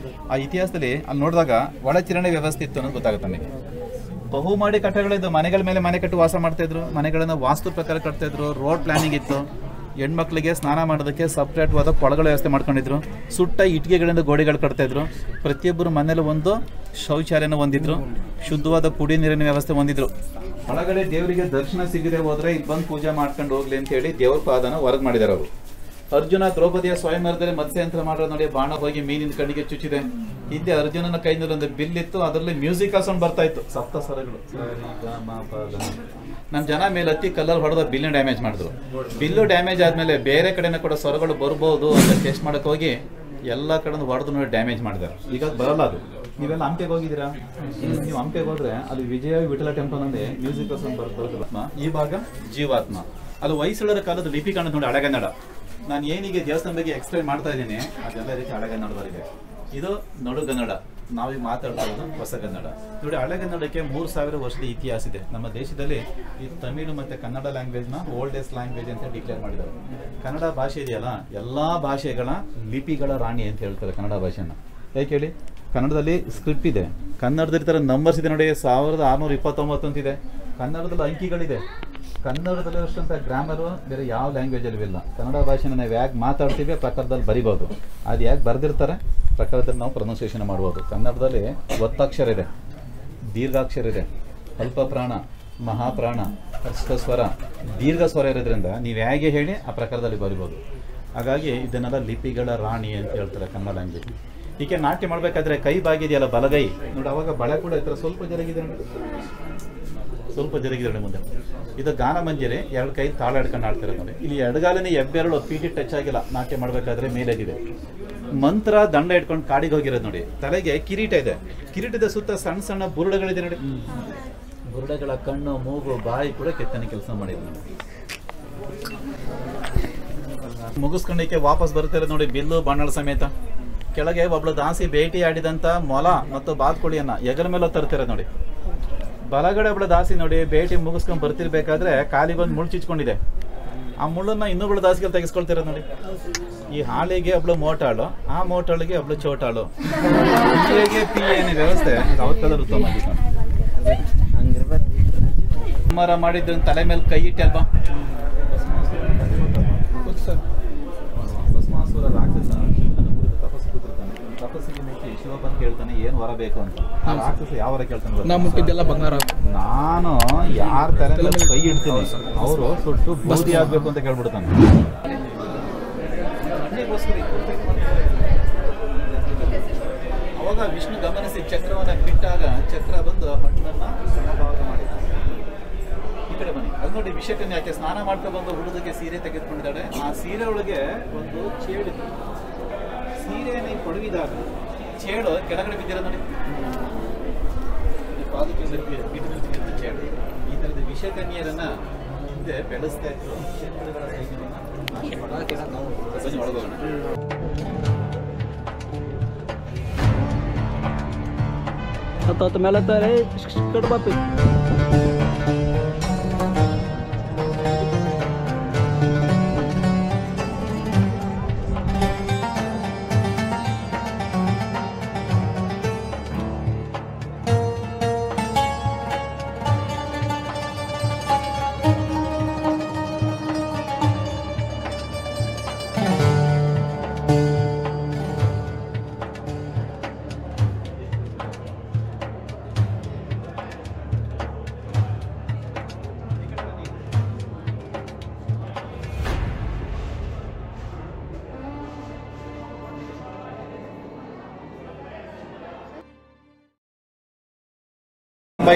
S2: ಆ ಇತಿಹಾಸದಲ್ಲಿ ಅಲ್ಲಿ ನೋಡಿದಾಗ ಒಳಚರಂಡಿ ವ್ಯವಸ್ಥೆ ಇತ್ತು ಅನ್ನೋದು ಗೊತ್ತಾಗುತ್ತೆ ನಮಗೆ. ಬಹುಮಾಡಿ ಕಟ್ಟಡಗಳಿದ್ದು, ಮನೆಗಳ ಮೇಲೆ ಮನೆ ಕಟ್ಟು ವಾಸ ಮಾಡ್ತಾ ಇದ್ರು, ಮನೆಗಳನ್ನ ವಾಸ್ತು ಪ್ರಕಾರ ಕಟ್ತಾ ಇದ್ರು, ರೋಡ್ ಪ್ಲಾನಿಂಗ್ ಇತ್ತು. ಹೆಣ್ಮಕ್ಳಿಗೆ ಸ್ನಾನ ಮಾಡೋದಕ್ಕೆ ಸಪ್ರೇಟ್ ವಾದ ಕೊಳಗಳ ವ್ಯವಸ್ಥೆ ಮಾಡ್ಕೊಂಡಿದ್ರು. ಸುಟ್ಟ ಇಟ್ಟಿಗೆಗಳಿಂದ ಗೋಡೆಗಳು ಕಟ್ತಾ ಇದ್ರು. ಪ್ರತಿಯೊಬ್ಬರು ಮನೇಲಿ ಒಂದು ಶೌಚಾಲಯನ ಹೊಂದಿದ್ರು. ಶುದ್ಧವಾದ ಕುಡಿ ನೀರಿನ ವ್ಯವಸ್ಥೆ ಹೊಂದಿದ್ರು. ಒಳಗಡೆ ದೇವರಿಗೆ ದರ್ಶನ ಸಿಗದೆ ಹೋದ್ರೆ ಇಲ್ಲಿ ಬಂದು ಪೂಜೆ ಮಾಡ್ಕೊಂಡು ಹೋಗ್ಲಿ ಅಂತ ಹೇಳಿ ದೇವ್ರ ಪಾದನ ಹೊರಗೆ ಮಾಡಿದಾರೆ ಅವರು. ಅರ್ಜುನ ದ್ರೌಪದಿಯ ಸ್ವಯಂವರದಲ್ಲಿ ಮತ್ಸ್ಯಯಂತ್ರ ಮಾಡೋದು ನೋಡಿ, ಬಾಣ ಹೋಗಿ ಮೀನಿನ ಕಣ್ಣಿಗೆ ಚುಚ್ಚಿದೆ. ಹಿಂದೆ ಅರ್ಜುನನ ಕೈನಲ್ಲಿ ಒಂದು ಬಿಲ್ಲಿತ್ತು, ಅದರಲ್ಲಿ ಮ್ಯೂಸಿಕಲ್ ಸೌಂಡ್ ಬರ್ತಾ ಇತ್ತು, ಸಪ್ತ ಸ್ವರಗಳು. ನಮ್ಮ ಜನ ಮೇಲೆ ಹತ್ತಿ ಕಲ್ಲಲ್ಲಿ ಹೊಡೆದ ಬಿಲ್ಲು ಡ್ಯಾಮೇಜ್ ಮಾಡಿದ್ರು. ಬಿಲ್ಲು ಡ್ಯಾಮೇಜ್ ಆದ್ಮೇಲೆ ಬೇರೆ ಕಡೆನ ಕೂಡ ಸ್ವರಗಳು ಬರ್ಬೋದು ಅಂತ ಟೆಸ್ಟ್ ಮಾಡಕ್ ಹೋಗಿ ಎಲ್ಲ ಕಡೆ ಹೊಡೆದು ನೋಡಿ ಡ್ಯಾಮೇಜ್ ಮಾಡಿದ್ದಾರೆ. ಈಗ ಬರಲ್ಲ ಅದು. ನೀವೆಲ್ಲ ಹಂಪೆಗೆ ಹೋಗಿದ್ದೀರಾ? ನೀವು ಹಂಪೆಗೆ ಹೋದ್ರೆ ಅಲ್ಲಿ ವಿಜಯ ವಿಠಲ ಟೆಂಪಲ್ ನಲ್ಲಿ ಮ್ಯೂಸಿಕಲ್ ಸೌಂಡ್ ಬರುತ್ತೆ. ಈ ಭಾಗ ಜೀವಾತ್ಮ. ಅದು ಹೊಯ್ಸಳರ ಕಾಲದ ಲಿಪಿ ಕಾಣುತ್ತೆ ನೋಡಿ, ಹಳೆಗನ್ನಡ. ನಾನು ಏನೀಗ ದೇವಸ್ಥಾನ ಬಗ್ಗೆ ಎಕ್ಸ್ಪ್ಲೈನ್ ಮಾಡ್ತಾ ಇದ್ದೀನಿ ಅದೆಲ್ಲ ರೀತಿ ಹಳೆಗನ್ನಡದಲ್ಲಿದೆ. ಇದು ನಡುಗನ್ನಡ, ನಾವೀಗ ಮಾತಾಡ್ತಾ ಇರೋದು ಹೊಸಗನ್ನಡ. ನೋಡಿ, ಹಳೆಗನ್ನಡಕ್ಕೆ 3000 ವರ್ಷದ ಇತಿಹಾಸ ಇದೆ. ನಮ್ಮ ದೇಶದಲ್ಲಿ ಈ ತಮಿಳು ಮತ್ತೆ ಕನ್ನಡ ಲ್ಯಾಂಗ್ವೇಜ್ನ ಓಲ್ಡೆಸ್ಟ್ ಲ್ಯಾಂಗ್ವೇಜ್ ಅಂತ ಡಿಕ್ಲೇರ್ ಮಾಡಿದ್ದಾರೆ. ಕನ್ನಡ ಭಾಷೆ ಇದೆಯಲ್ಲ, ಎಲ್ಲಾ ಭಾಷೆಗಳ ಲಿಪಿಗಳ ರಾಣಿ ಅಂತ ಹೇಳ್ತಾರೆ ಕನ್ನಡ ಭಾಷೆನ. ಯಾಕೆ ಹೇಳಿ? ಕನ್ನಡದಲ್ಲಿ ಸ್ಕ್ರಿಪ್ಟ್ ಇದೆ, ಕನ್ನಡದಲ್ಲಿ ಥರ ನಂಬರ್ಸ್ ಇದೆ ನೋಡಿ, 1629 ಅಂತಿದೆ. ಕನ್ನಡದಲ್ಲಿ ಅಂಕಿಗಳಿದೆ. ಕನ್ನಡದಲ್ಲಿ ಅಷ್ಟಂತ ಗ್ರಾಮರು ಬೇರೆ ಯಾವ ಲ್ಯಾಂಗ್ವೇಜಲ್ಲಿ ಇಲ್ಲ. ಕನ್ನಡ ಭಾಷೆನ ನಾವು ಯಾಕೆ ಮಾತಾಡ್ತೀವಿ ಪ್ರಕಾರದಲ್ಲಿ ಬರಿಬೋದು, ಅದು ಯಾಕೆ ಬರೆದಿರ್ತಾರೆ ಪ್ರಕಾರದಲ್ಲಿ ನಾವು ಪ್ರೊನೌನ್ಸಿಯೇಷನ್ ಮಾಡ್ಬೋದು. ಕನ್ನಡದಲ್ಲಿ ಒತ್ತಕ್ಷರ ಇದೆ, ದೀರ್ಘಾಕ್ಷರ ಇದೆ, ಅಲ್ಪ ಪ್ರಾಣ, ಮಹಾಪ್ರಾಣ, ಸ್ವರ, ದೀರ್ಘ ಸ್ವರ ಇರೋದ್ರಿಂದ ನೀವು ಹೇಗೆ ಹೇಳಿ ಆ ಪ್ರಕಾರದಲ್ಲಿ ಬರಿಬೋದು. ಹಾಗಾಗಿ ಇದನ್ನೆಲ್ಲ ಲಿಪಿಗಳ ರಾಣಿ ಅಂತ ಹೇಳ್ತಾರೆ ಕನ್ನಡ ಲ್ಯಾಂಗ್ವೇಜ್. ಹೀಗೆ ನಾಟ್ಯ ಮಾಡಬೇಕಾದ್ರೆ ಕೈ ಬಾಗಿದೆಯಲ್ಲ, ಬಲಗೈ ನೋಡಿ, ಅವಾಗ ಬಳೆ ಕೂಡ ಈ ಥರ ಸ್ವಲ್ಪ ಜರುಗಿದೆ ಮುಂದೆ. ಇದು ಗಾನ ಮಂಜರಿ, 2 ಕೈ ತಾಳ ಹಿಡ್ಕೊಂಡು ಆಡ್ತಾರೆ ನೋಡಿ. ಇಲ್ಲಿ ಎಡಗಾಲನೇ ಹೆಬ್ಬೆರಳು ಪೀಟಿ ಟಚ್ ಆಗಿಲ್ಲ, ನಾಟ್ಯ ಮಾಡಬೇಕಾದ್ರೆ ಮೇಲೆಗಿದೆ. ಮಂತ್ರ ದಂಡ ಇಟ್ಕೊಂಡು ಕಾಡಿಗೆ ಹೋಗಿರೋದು ನೋಡಿ. ತಲೆಗೆ ಕಿರೀಟ ಇದೆ, ಕಿರೀಟದ ಸುತ್ತ ಸಣ್ಣ ಸಣ್ಣ ಬುರುಡಗಳಿದೆ ನೋಡಿ. ಬುರುಡಗಳ ಕಣ್ಣು, ಮೂಗು, ಬಾಯಿ ಕೂಡ ಕೆತ್ತನೆ ಕೆಲಸ ಮಾಡಿದ್ರು ನೋಡಿ. ಮುಗಿಸ್ಕೊಂಡಕ್ಕೆ ವಾಪಸ್ ಬರ್ತಾರೆ ನೋಡಿ, ಬಿಲ್ಲು ಬಾಣಗಳ ಸಮೇತ. ಕೆಳಗೆ ಒಬ್ಳು ದಾಸಿ ಭೇಟಿ ಆಡಿದಂತ ಮೊಲ ಮತ್ತು ಬಾತ್ಕೋಳಿಯನ್ನ ಹೆಗಲ ಮೇಲೆ ತರ್ತಾರೆ ನೋಡಿ. ಬಲಗಡೆ ಒಬ್ಳು ದಾಸಿ ನೋಡಿ ಭೇಟಿ ಮುಗಿಸ್ಕೊಂಡು ಬರ್ತಿರ್ಬೇಕಾದ್ರೆ ಕಾಲಿಗೊಂದು ಮುಳ್ಳು ಚುಚ್ಕೊಂಡಿದೆ. ಆ ಮುಳ್ಳನ್ನ ಇನ್ನೊಬ್ಳು ದಾಸಿಗೆ ತೆಗೆಸ್ಕೊಳ್ತಿರೋದು ನೋಡಿ. ಈ ಹಾಳಿಗೆ ಒಬ್ಳು ಮೋಟಾಳು, ಆ ಮೋಟಾಳಿಗೆ ಒಬ್ಳು ಚೋಟಾಳು. ಏನು ವ್ಯವಸ್ಥೆ ಅವತ್ತಲ್ಲ ಉತ್ತಮ ಮರ ಮಾಡಿದ್ದು ತಲೆ ಮೇಲೆ ಕೈ ಇಟ್ಟಲ್ವಾ. ಭಸ್ಮಾಸುರ ರಾಕ್ಷಸ ತಪಸ್ಸಿಗೆ ಮೆಚ್ಚಿ ಶಿವ ಬಂದು ಕೇಳ್ತಾನೆ ಏನು ವರ ಬೇಕು ಅಂತ. ರಾಕ್ಷಸ ಯಾವ ವರ ಕೇಳ್ತಾನೆ? ನಾನು ಯಾರ ತಲೆ ಮೇಲೆ ಕೈ ಇಡ್ತೀನಿ ಅವರು ಸುಟ್ಟು ಬೂದಿ ಆಗ್ಬೇಕು ಅಂತ ಕೇಳ್ಬಿಡ್ತಾನೆ. ಅವಾಗ ವಿಷ್ಣು ಗಮನಿಸಿ ಚಕ್ರವನ್ನ ಬಿಟ್ಟಾಗ ಚಕ್ರ ಬಂದು ಹಣ್ಣನ್ನ ಸಮಭಾಗ ಮಾಡಿದ. ಈ ಕಡೆ ಬನ್ನಿ, ಅದು ನೋಡಿ ವಿಷಕನ್ಯ ಯಾಕೆ ಸ್ನಾನ ಮಾಡ್ತಾ ಬಂದು ಹುಡುಗಕ್ಕೆ ಸೀರೆ ತೆಗೆದುಕೊಂಡಿದ್ದಾಳೆ. ಆ ಸೀರೆ ಒಳಗೆ ಒಂದು ಚೇಳಿತ್ತು. ಸೀರೆಯನ್ನು ಕೊಡವಿದಾಗ ಚೇಳು ಕೆಳಗಡೆ ಬಿದ್ದಿರೋ ನೋಡಿ. ಚೇಳು ಈ ತರದ ವಿಷಕನ್ಯರನ್ನ ಹಿಂದೆ ಬೆಳೆಸ್ತಾ ಇತ್ತು. ಒಳಗೋಣ.
S1: ಹತ್ತು ಮೇಲೆ ಕಡ್ಬಾಪಿ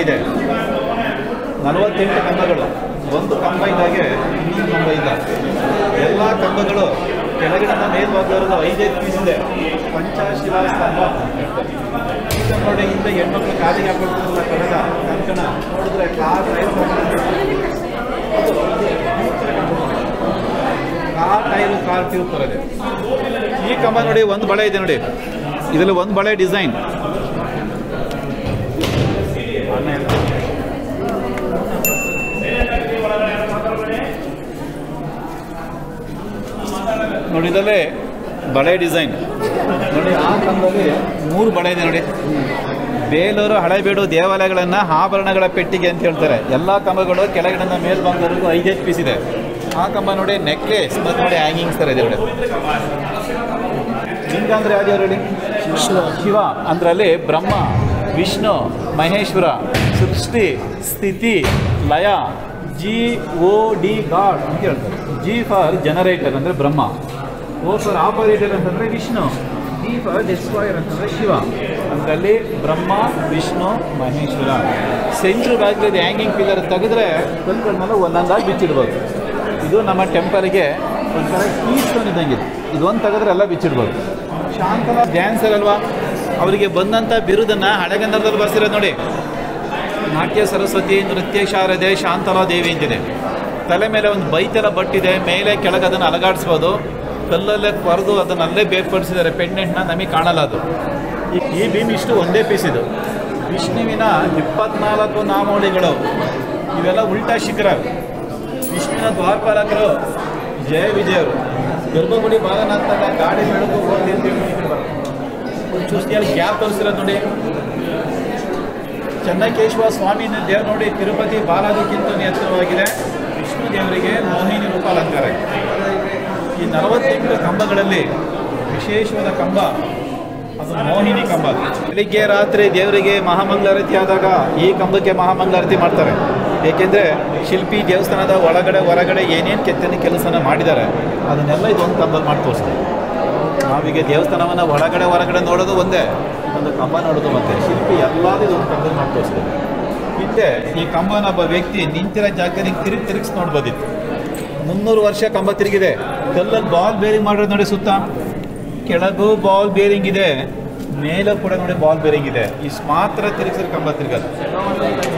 S2: ಇದೆ. 48 ಕಂಬಗಳು. ಒಂದು ಕಂಬ ಇದ್ದಾಗೆ ಇನ್ನೊಂದು ಕಂಬ ಇಲ್ಲ. ಎಲ್ಲ ಕಂಬಗಳು ಕೆಳಗಿನ ಮೇಲ್ಭಾಗದವರೆಗೂ 5 ಪೀಸ್ ಇದೆ. ಪಂಚಶಿಲಾ ಸ್ತಂಭ ನೋಡಿ. ಹಿಂದೆ ಹೆಣ್ಮಕ್ಳು ಕಾಲಿಗೆ ಹಾಕೊಳ್ತಾರಲ್ಲ ಕಡಗ ಕಂಕಣ ನೋಡಿದ್ರೆ ಕಾರ್ ಟೈರು ಕಾರ್ ಟ್ಯೂಬ್ ಬರೋದೆ. ಈ ಕಂಬ ನೋಡಿ, ಒಂದು ಬಳೆ ಇದೆ ನೋಡಿ. ಇದರಲ್ಲಿ ಒಂದು ಬಳೆ ಡಿಸೈನ್ ನೋಡಿ. ಇದಲ್ಲೇ ಬಳೆ ಡಿಸೈನ್ ನೋಡಿ. ಆ ಕಂಬದಲ್ಲಿ 3 ಬಳೆ ಇದೆ ನೋಡಿ. ಬೇಲೂರು ಹಳೆಬೀಡು ದೇವಾಲಯಗಳನ್ನು ಆಭರಣಗಳ ಪೆಟ್ಟಿಗೆ ಅಂತ ಹೇಳ್ತಾರೆ. ಎಲ್ಲ ಕಂಬಗಳು ಕೆಳಗಿನ ಮೇಲ್ಭಾಗದವರೆಗೂ 5 ಪೀಸ್ ಇದೆ. ಆ ಕಂಬ ನೋಡಿ ನೆಕ್ಲೆಸ್ ಮತ್ತು ನೋಡಿ ಹ್ಯಾಂಗಿಂಗ್ಸ್ ಥರ ಇದೆ ನೋಡಿ. ಲಿಂಗ ಅಂದರೆ ಯಾವ್ದು ಹೇಳಿ? ಶಿವ ಅಂದ್ರೆ ಅಲ್ಲಿ ಬ್ರಹ್ಮ, ವಿಷ್ಣು, ಮಹೇಶ್ವರ, ಸೃಷ್ಟಿ, ಸ್ಥಿತಿ, ಲಯ, GOD ಗಾಡ್ ಅಂತ ಹೇಳ್ತಾರೆ. G ಫಾರ್ ಜನರೇಟರ್ ಅಂದರೆ ಬ್ರಹ್ಮ, ಓ ಫಾರ್ ಆಪರೇಟರ್ ಅಂತಂದರೆ ವಿಷ್ಣು, ಡಿ ಫಾರ್ ಡಿಸ್ಟ್ರಾಯರ್ ಅಂತಂದರೆ ಶಿವ. ಅದರಲ್ಲಿ ಬ್ರಹ್ಮ, ವಿಷ್ಣು, ಮಹೇಶ್ವರ. ಸೆಂಟ್ರ್ ಭಾಗದಲ್ಲಿ ಹ್ಯಾಂಗಿಂಗ್ ಪಿಲ್ಲರ್ ತೆಗೆದ್ರೆ ಕಲ್ಗಳನ್ನೆಲ್ಲ ಒಂದೊಂದಾಗಿ ಬಿಚ್ಚಿಡ್ಬೋದು. ಇದು ನಮ್ಮ ಟೆಂಪಲ್ಗೆ ಒಂಥರ ಕೀ ಸ್ಟೋನ್ ಇದ್ದಂಗಿದೆ. ಇದೊಂದು ತೆಗೆದ್ರೆ ಎಲ್ಲ ಬಿಚ್ಚಿಡ್ಬೋದು. ಶಾಂತಲ ಡ್ಯಾನ್ಸರ್ ಅಲ್ವಾ, ಅವರಿಗೆ ಬಂದಂಥ ಬಿರುದನ್ನು ಹಳೆಗನ್ನಡದಲ್ಲಿ ಬರ್ಸಿರೋದು ನೋಡಿ. ನಾಟ್ಯ ಸರಸ್ವತಿ, ನೃತ್ಯ ಶಾರದೆ, ಶಾಂತಲಾ ದೇವಿ ಅಂತಿದೆ. ತಲೆ ಮೇಲೆ ಒಂದು ಬೈತೆಲ್ಲ ಬಟ್ಟಿದೆ, ಮೇಲೆ ಕೆಳಗೆ ಅದನ್ನು ಅಲಗಾಡಿಸ್ಬೋದು. ಕಲ್ಲಲ್ಲೇ ಕೊರೆದು ಅದನ್ನು ಅಲ್ಲೇ ಬೇರ್ಪಡಿಸಿದ್ದಾರೆ. ಪೆಂಡೆಂಟ್ನ ನಮಗೆ ಕಾಣಲ್ಲ ಅದು. ಈ ಭೀಮ್ ಇಷ್ಟು ಒಂದೇ ಪೀಸ್ ಇದು. ವಿಷ್ಣುವಿನ 24 ನಾಮೋಳಿಗಳು ಇವೆಲ್ಲ ಉಲ್ಟಾ ಶಿಖರ. ವಿಷ್ಣುವಿನ ದ್ವಾರಪಾಲಕರು ಜಯ ವಿಜಯರು. ಗರ್ಭಗುಡಿ ಬಾಲನಾಥಾಗ ಗಾಡಿ ಬೆಳಕು ಹೋಗಿ ಒಂದು ಚುಸ್ತಿಯಲ್ಲಿ ಗ್ಯಾಪ್ ತೋರಿಸಿರೋದು ನೋಡಿ. ಚೆನ್ನಕೇಶವ ಸ್ವಾಮಿ ದೇವ್ರು ನೋಡಿ, ತಿರುಪತಿ ಬಾಲಾಜಿಗಿಂತ ಎತ್ತರವಾಗಿದೆ. ವಿಷ್ಣು ದೇವರಿಗೆ ಮೋಹಿನಿ ರೂಪ ಅಲಂಕಾರ. ಈ 48 ಕಂಬಗಳಲ್ಲಿ ವಿಶೇಷವಾದ ಕಂಬ ಅದು ಮೋಹಿನಿ ಕಂಬ. ಬೆಳಿಗ್ಗೆ ರಾತ್ರಿ ದೇವರಿಗೆ ಮಹಾಮಂಗಳಾರತಿ ಆದಾಗ ಈ ಕಂಬಕ್ಕೆ ಮಹಾಮಂಗಳಾರತಿ ಮಾಡ್ತಾರೆ. ಏಕೆಂದರೆ ಶಿಲ್ಪಿ ದೇವಸ್ಥಾನದ ಒಳಗಡೆ ಹೊರಗಡೆ ಏನೇನು ಕೆತ್ತನೆ ಕೆಲಸನ ಮಾಡಿದ್ದಾರೆ ಅದನ್ನೆಲ್ಲ ಇದೊಂದು ಕಂಬಲ್ಲಿ ಮಾಡಿ ತೋರಿಸ್ತಾರೆ. ನಾವೀಗ ದೇವಸ್ಥಾನವನ್ನು ಹೊರಗಡೆ ನೋಡೋದು ಒಂದೇ, ಒಂದು ಕಂಬ ನೋಡೋದು ಮತ್ತೆ. ಶಿಲ್ಪಿ ಎಲ್ಲದೂ ಇದೊಂದು ಕಂಬಲ್ಲಿ ಮಾಡಿ ತೋರಿಸ್ತಾರೆ. ಹಿಂದೆ ಈ ಕಂಬನ ಒಬ್ಬ ವ್ಯಕ್ತಿ ನಿಂತಿರೋ ಜಾಗದಲ್ಲಿ ತಿರುಗಿಸಿ ನೋಡ್ಬೋದಿತ್ತು. 300 ವರ್ಷ ಕಂಬ ತಿರುಗಿದೆ. ಕಲ್ಲಲ್ಲಿ ಬಾಲ್ ಬೇರಿಂಗ್ ಮಾಡಿರೋದು ನೋಡಿ. ಸುತ್ತ ಕೆಳಗೂ ಬಾಲ್ ಬೇರಿಂಗ್ ಇದೆ, ಮೇಲೆ ಕೂಡ ನೋಡಿ ಬಾಲ್ ಬೇರಿಂಗ್ ಇದೆ. ಇಷ್ಟು ಮಾತ್ರ ತಿರುಗಿಸಿದ್ರೆ ಕಂಬ ತಿರುಗಲ್ಲ.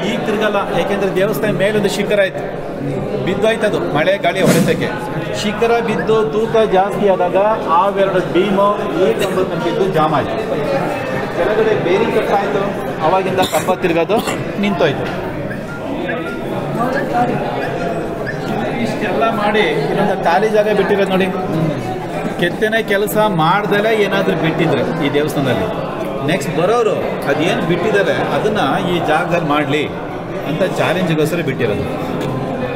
S2: ಈಗ ತಿರುಗಲ್ಲ, ಯಾಕೆಂದರೆ ದೇವಸ್ಥಾನ ಮೇಲೊಂದು ಶಿಖರ ಆಯಿತು, ಬಿದ್ದೋಯ್ತು. ಅದು ಮಳೆ ಗಾಳಿ ಹೊಡೆತಕ್ಕೆ ಶಿಖರ ಬಿದ್ದು ತೂಕ ಜಾಸ್ತಿ ಆದಾಗ ಆವೆರಡು ಭೀಮು ಈ ಕಂಬದ ಬಿದ್ದು ಜಾಮ್ ಆಯಿತು. ಕೆಳಗಡೆ ಬೇರಿಂಗ್ ಕಟ್ಟಾಯಿತು, ಅವಾಗಿಂದ ಕಂಬ ತಿರುಗೋದು ನಿಂತೋಯ್ತು. ಇಷ್ಟೆಲ್ಲ ಮಾಡಿ ಇನ್ನೊಂದು ಖಾಲಿ ಜಾಗ ಬಿಟ್ಟಿರೋದು ನೋಡಿ. ಕೆತ್ತನೆ ಕೆಲಸ ಮಾಡ್ದಲೇ ಏನಾದರೂ ಬಿಟ್ಟಿದ್ರೆ ಈ ದೇವಸ್ಥಾನದಲ್ಲಿ ನೆಕ್ಸ್ಟ್ ಬರೋರು ಅದೇನು ಬಿಟ್ಟಿದ್ದಾರೆ ಅದನ್ನು ಈ ಜಾಗದಲ್ಲಿ ಮಾಡಲಿ ಅಂತ ಚಾಲೆಂಜ್ಗೋಸ್ಕರ ಬಿಟ್ಟಿರೋದು.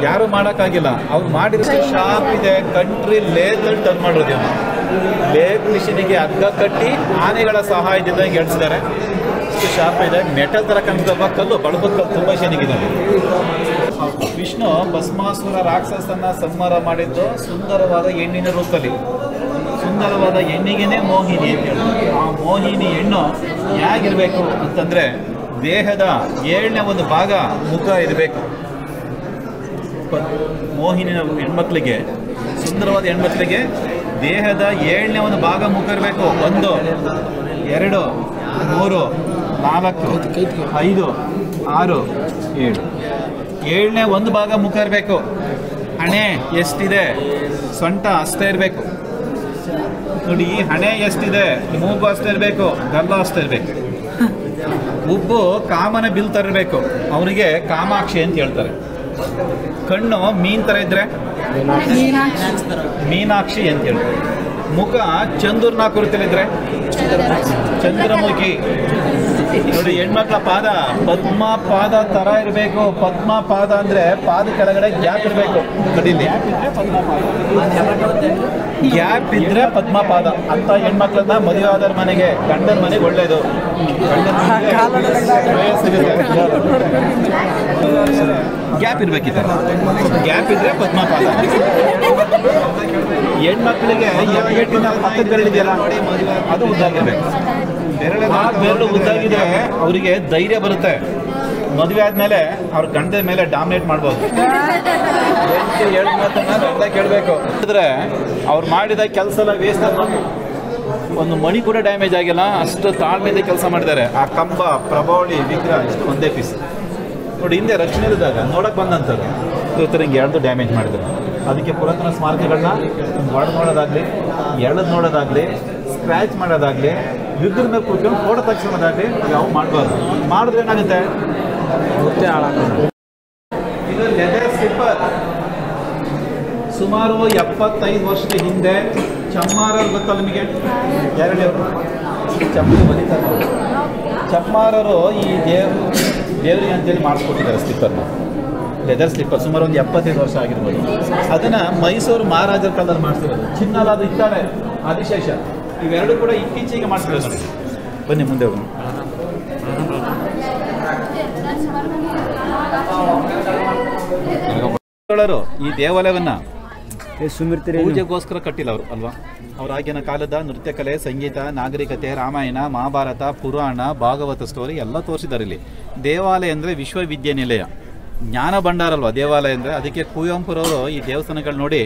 S2: ಯಾರೂ ಮಾಡೋಕ್ಕಾಗಿಲ್ಲ. ಅವ್ರು ಮಾಡಿರೋ ಶಾಪ್ ಇದೆ, ಕಂಟ್ರಿ ಲೇದಲ್ಲಿ ಟರ್ನ್ ಮಾಡೋದು. ಲೇತ್ ಮಿಷಿನಿಗೆ ಹಗ್ಗ ಕಟ್ಟಿ ಆನೆಗಳ ಸಹಾಯದಿಂದ ಗೆಲ್ಸಿದ್ದಾರೆ. ಇಷ್ಟು ಶಾಪ್ ಇದೆ. ಮೆಟಲ್ ಥರ ಕಾಣಿಸ್ತವ ಕಲ್ಲು, ಬಳಪದ ಕಲ್ಲು ತುಂಬ ಶನಿಗಿದೆ. ವಿಷ್ಣು ಭಸ್ಮಾಸುರ ರಾಕ್ಷಸನ್ನ ಸಂಹಾರ ಮಾಡಿದ್ದು ಸುಂದರವಾದ ಹೆಣ್ಣಿನ ರೂಪದಲ್ಲಿ. ಸುಂದರವಾದ ಹೆಣ್ಣಿಗೆನೇ ಮೋಹಿನಿ ಅಂತ ಹೇಳಿ. ಆ ಮೋಹಿನಿ ಹೆಣ್ಣು ಹೇಗಿರಬೇಕು ಅಂತಂದರೆ ದೇಹದ 7ನೇ ಒಂದು ಭಾಗ ಮುಖ ಇರಬೇಕು. ಮೋಹಿನಿ ಹೆಣ್ಮಕ್ಳಿಗೆ, ಸುಂದರವಾದ ಹೆಣ್ಮಕ್ಳಿಗೆ ದೇಹದ 7ನೇ ಒಂದು ಭಾಗ ಮುಖ ಇರಬೇಕು. 1 2 3 4 5 6 7 7ನೇ ಒಂದು ಭಾಗ ಮುಖ ಇರಬೇಕು. ಹಣೆ ಎಷ್ಟಿದೆ, ಸೊಂಟ ಅಷ್ಟೇ ಇರಬೇಕು ನೋಡಿ. ಹಣೆ ಎಷ್ಟಿದೆ, ಮೂಗು ಅಷ್ಟೇ ಇರಬೇಕು, ಗಲ್ಲ ಅಷ್ಟೇ ಇರಬೇಕು. ಉಬ್ಬು ಕಾಮನ ಬಿಲ್ ಥರ ಇರಬೇಕು. ಅವರಿಗೆ ಕಾಮಾಕ್ಷಿ ಅಂತ ಹೇಳ್ತಾರೆ. ಕಣ್ಣು ಮೀನ್ ಥರ ಇದ್ರೆ ಮೀನಾಕ್ಷಿ ಅಂತ ಹೇಳ್ತಾರೆ. ಮುಖ ಚಂದ್ರನ ಕುರಿತಲ್ಲಿದ್ರೆ ಚಂದ್ರಮುಖಿ ನೋಡಿ. ಹೆಣ್ಮಕ್ಳ ಪಾದ ಪದ್ಮ ಪಾದ ಥರ ಇರಬೇಕು. ಪದ್ಮ ಪಾದ ಅಂದರೆ ಪಾದ ಕೆಳಗಡೆ ಗ್ಯಾಪ್ ಇರಬೇಕು. ಕಡೀಲಿ ಗ್ಯಾಪ್ ಇದ್ರೆ ಪದ್ಮ ಪಾದ ಅಂತ ಹೆಣ್ಮಕ್ಳನ್ನ ಮದುವೆ ಆದರ ಮನೆಗೆ, ಗಂಡನ ಮನೆಗೆ ಒಳ್ಳೇದು. ಗ್ಯಾಪ್ ಇರ್ಬೇಕಿದೆ. ಗ್ಯಾಪ್ ಇದ್ರೆ ಪದ್ಮ ಪಾದ. ಹೆಣ್ಮಕ್ಳಿಗೆ ಹೆಬ್ಬೆಟ್ಟಿನ ಪಕ್ಕದ ಬೆರಳಿದೆಯಲ್ಲ ಅದು ಉದ್ದಾಗಿರ್ಬೇಕು. ಬೆರಳು ಉದ್ದಾಗಿದ್ರೆ ಅವರಿಗೆ ಧೈರ್ಯ ಬರುತ್ತೆ. ಮದುವೆ ಆದಮೇಲೆ ಅವ್ರ ಗಂಡದ ಮೇಲೆ ಡಾಮಿನೇಟ್ ಮಾಡ್ಬೋದು. ಹೇಳಿ ಮಾತನ್ನ ಎಲ್ಲ ಕೇಳಬೇಕು ಅಂದರೆ ಅವ್ರು ಮಾಡಿದ ಕೆಲಸ ಎಲ್ಲ ವೇಸ್ಟ್ ಆಗಬೇಕು. ಒಂದು ಮಣಿ ಕೂಡ ಡ್ಯಾಮೇಜ್ ಆಗಿಲ್ಲ, ಅಷ್ಟು ತಾಳ್ಮೆಯಿಂದ ಕೆಲಸ ಮಾಡಿದ್ದಾರೆ. ಆ ಕಂಬ, ಪ್ರಭಾವಳಿ, ವಿಗ್ರಹ ಇಷ್ಟು ಒಂದೇ ಪೀಸ್ ನೋಡಿ. ಹಿಂದೆ ರಕ್ಷಣೆ ಇದ್ದಾಗ ನೋಡೋಕೆ ಬಂದಂಥದ್ದು ಇವತ್ತರ ಹಿಂಗೆ ಎಳ್ದು ಡ್ಯಾಮೇಜ್ ಮಾಡಿದ್ರು. ಅದಕ್ಕೆ ಪುರಾತನ ಸ್ಮಾರಕಗಳನ್ನ ಹೊಡೆದು ನೋಡೋದಾಗಲಿ, ಎಳೆದು ನೋಡೋದಾಗಲಿ, ಸ್ಕ್ರ್ಯಾಚ್ ಮಾಡೋದಾಗಲಿ, ವಿಗ್ರಹ ಮೇಲೆ ಕೂತ್ಕೊಂಡು ಫೋಟೋ ತೆಗೆಸೋದಾಗಲಿ ಯಾವ ಮಾಡಬಾರ್ದು. ಮಾಡಿದ್ರೆ ಏನಾಗುತ್ತೆ, ಇದು ಲೆದರ್ ಸ್ಲಿಪ್ಪರ್. ಸುಮಾರು 75 ವರ್ಷದ ಹಿಂದೆ ಚಮ್ಮಾರರು ಗೊತ್ತಲ್ಲ ನಿಮಗೆ, ಎರಡೇವರು ಚಮ್ಮರು ಬರೀತಾರೆ. ಚಮ್ಮಾರರು ಈ ದೇವರಿಗೆ ಅಂತೇಳಿ ಮಾಡಿಸ್ಕೊಟ್ಟಿದ್ದಾರೆ ಸ್ಲಿಪ್ಪರ್ನ, ಲೆದರ್ ಸ್ಲಿಪ್ಪರ್. ಸುಮಾರು ಒಂದು 75 ವರ್ಷ ಆಗಿರ್ಬೋದು. ಅದನ್ನು ಮೈಸೂರು ಮಹಾರಾಜರ ಕಾಲದಲ್ಲಿ ಮಾಡಿಸಿರೋದು. ಚಿನ್ನಲಾದ ಇತ್ತಾಳೆ, ಆದಿಶೇಷ ಇವೆರಡು ಕೂಡ ಇತ್ತೀಚೆಗೆ ಮಾಡಿಸಿರೋದು ನೋಡಿ. ಬನ್ನಿ ಮುಂದೆ ಹೋಗೋಣ. ಈ ದೇವಾಲಯವನ್ನು ಪೂಜೆಗೋಸ್ಕರ ಕಟ್ಟಿಲ್ಲ ಅವರು ಅಲ್ವಾ. ಅವ್ರ ಆಗಿನ ಕಾಲದ ನೃತ್ಯ ಕಲೆ, ಸಂಗೀತ, ನಾಗರಿಕತೆ, ರಾಮಾಯಣ, ಮಹಾಭಾರತ, ಪುರಾಣ, ಭಾಗವತ ಸ್ಟೋರಿ ಎಲ್ಲ ತೋರಿಸಿದ್ದಾರೆ ಇಲ್ಲಿ. ದೇವಾಲಯ ಅಂದರೆ ವಿಶ್ವವಿದ್ಯಾನಿಲಯ, ಜ್ಞಾನ ಭಂಡಾರ ಅಲ್ವಾ ದೇವಾಲಯ ಅಂದರೆ. ಅದಕ್ಕೆ ಕುವೆಂಪುರವರು ಈ ದೇವಸ್ಥಾನಗಳು ನೋಡಿ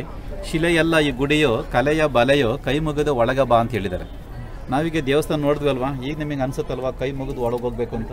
S2: ಶಿಲೆಯಲ್ಲ ಈ ಗುಡಿಯೋ, ಕಲೆಯ ಬಲೆಯೋ, ಕೈ ಮುಗಿದು ಒಳಗ ಬಾ ಅಂತ ಹೇಳಿದ್ದಾರೆ. ನಾವೀಗ ದೇವಸ್ಥಾನ ನೋಡಿದ್ವಿ ಅಲ್ವಾ, ಈಗ ನಿಮಗೆ ಅನ್ಸುತ್ತಲ್ವಾ ಕೈ ಮುಗಿದು ಒಳಗೆ ಹೋಗ್ಬೇಕು ಅಂತ.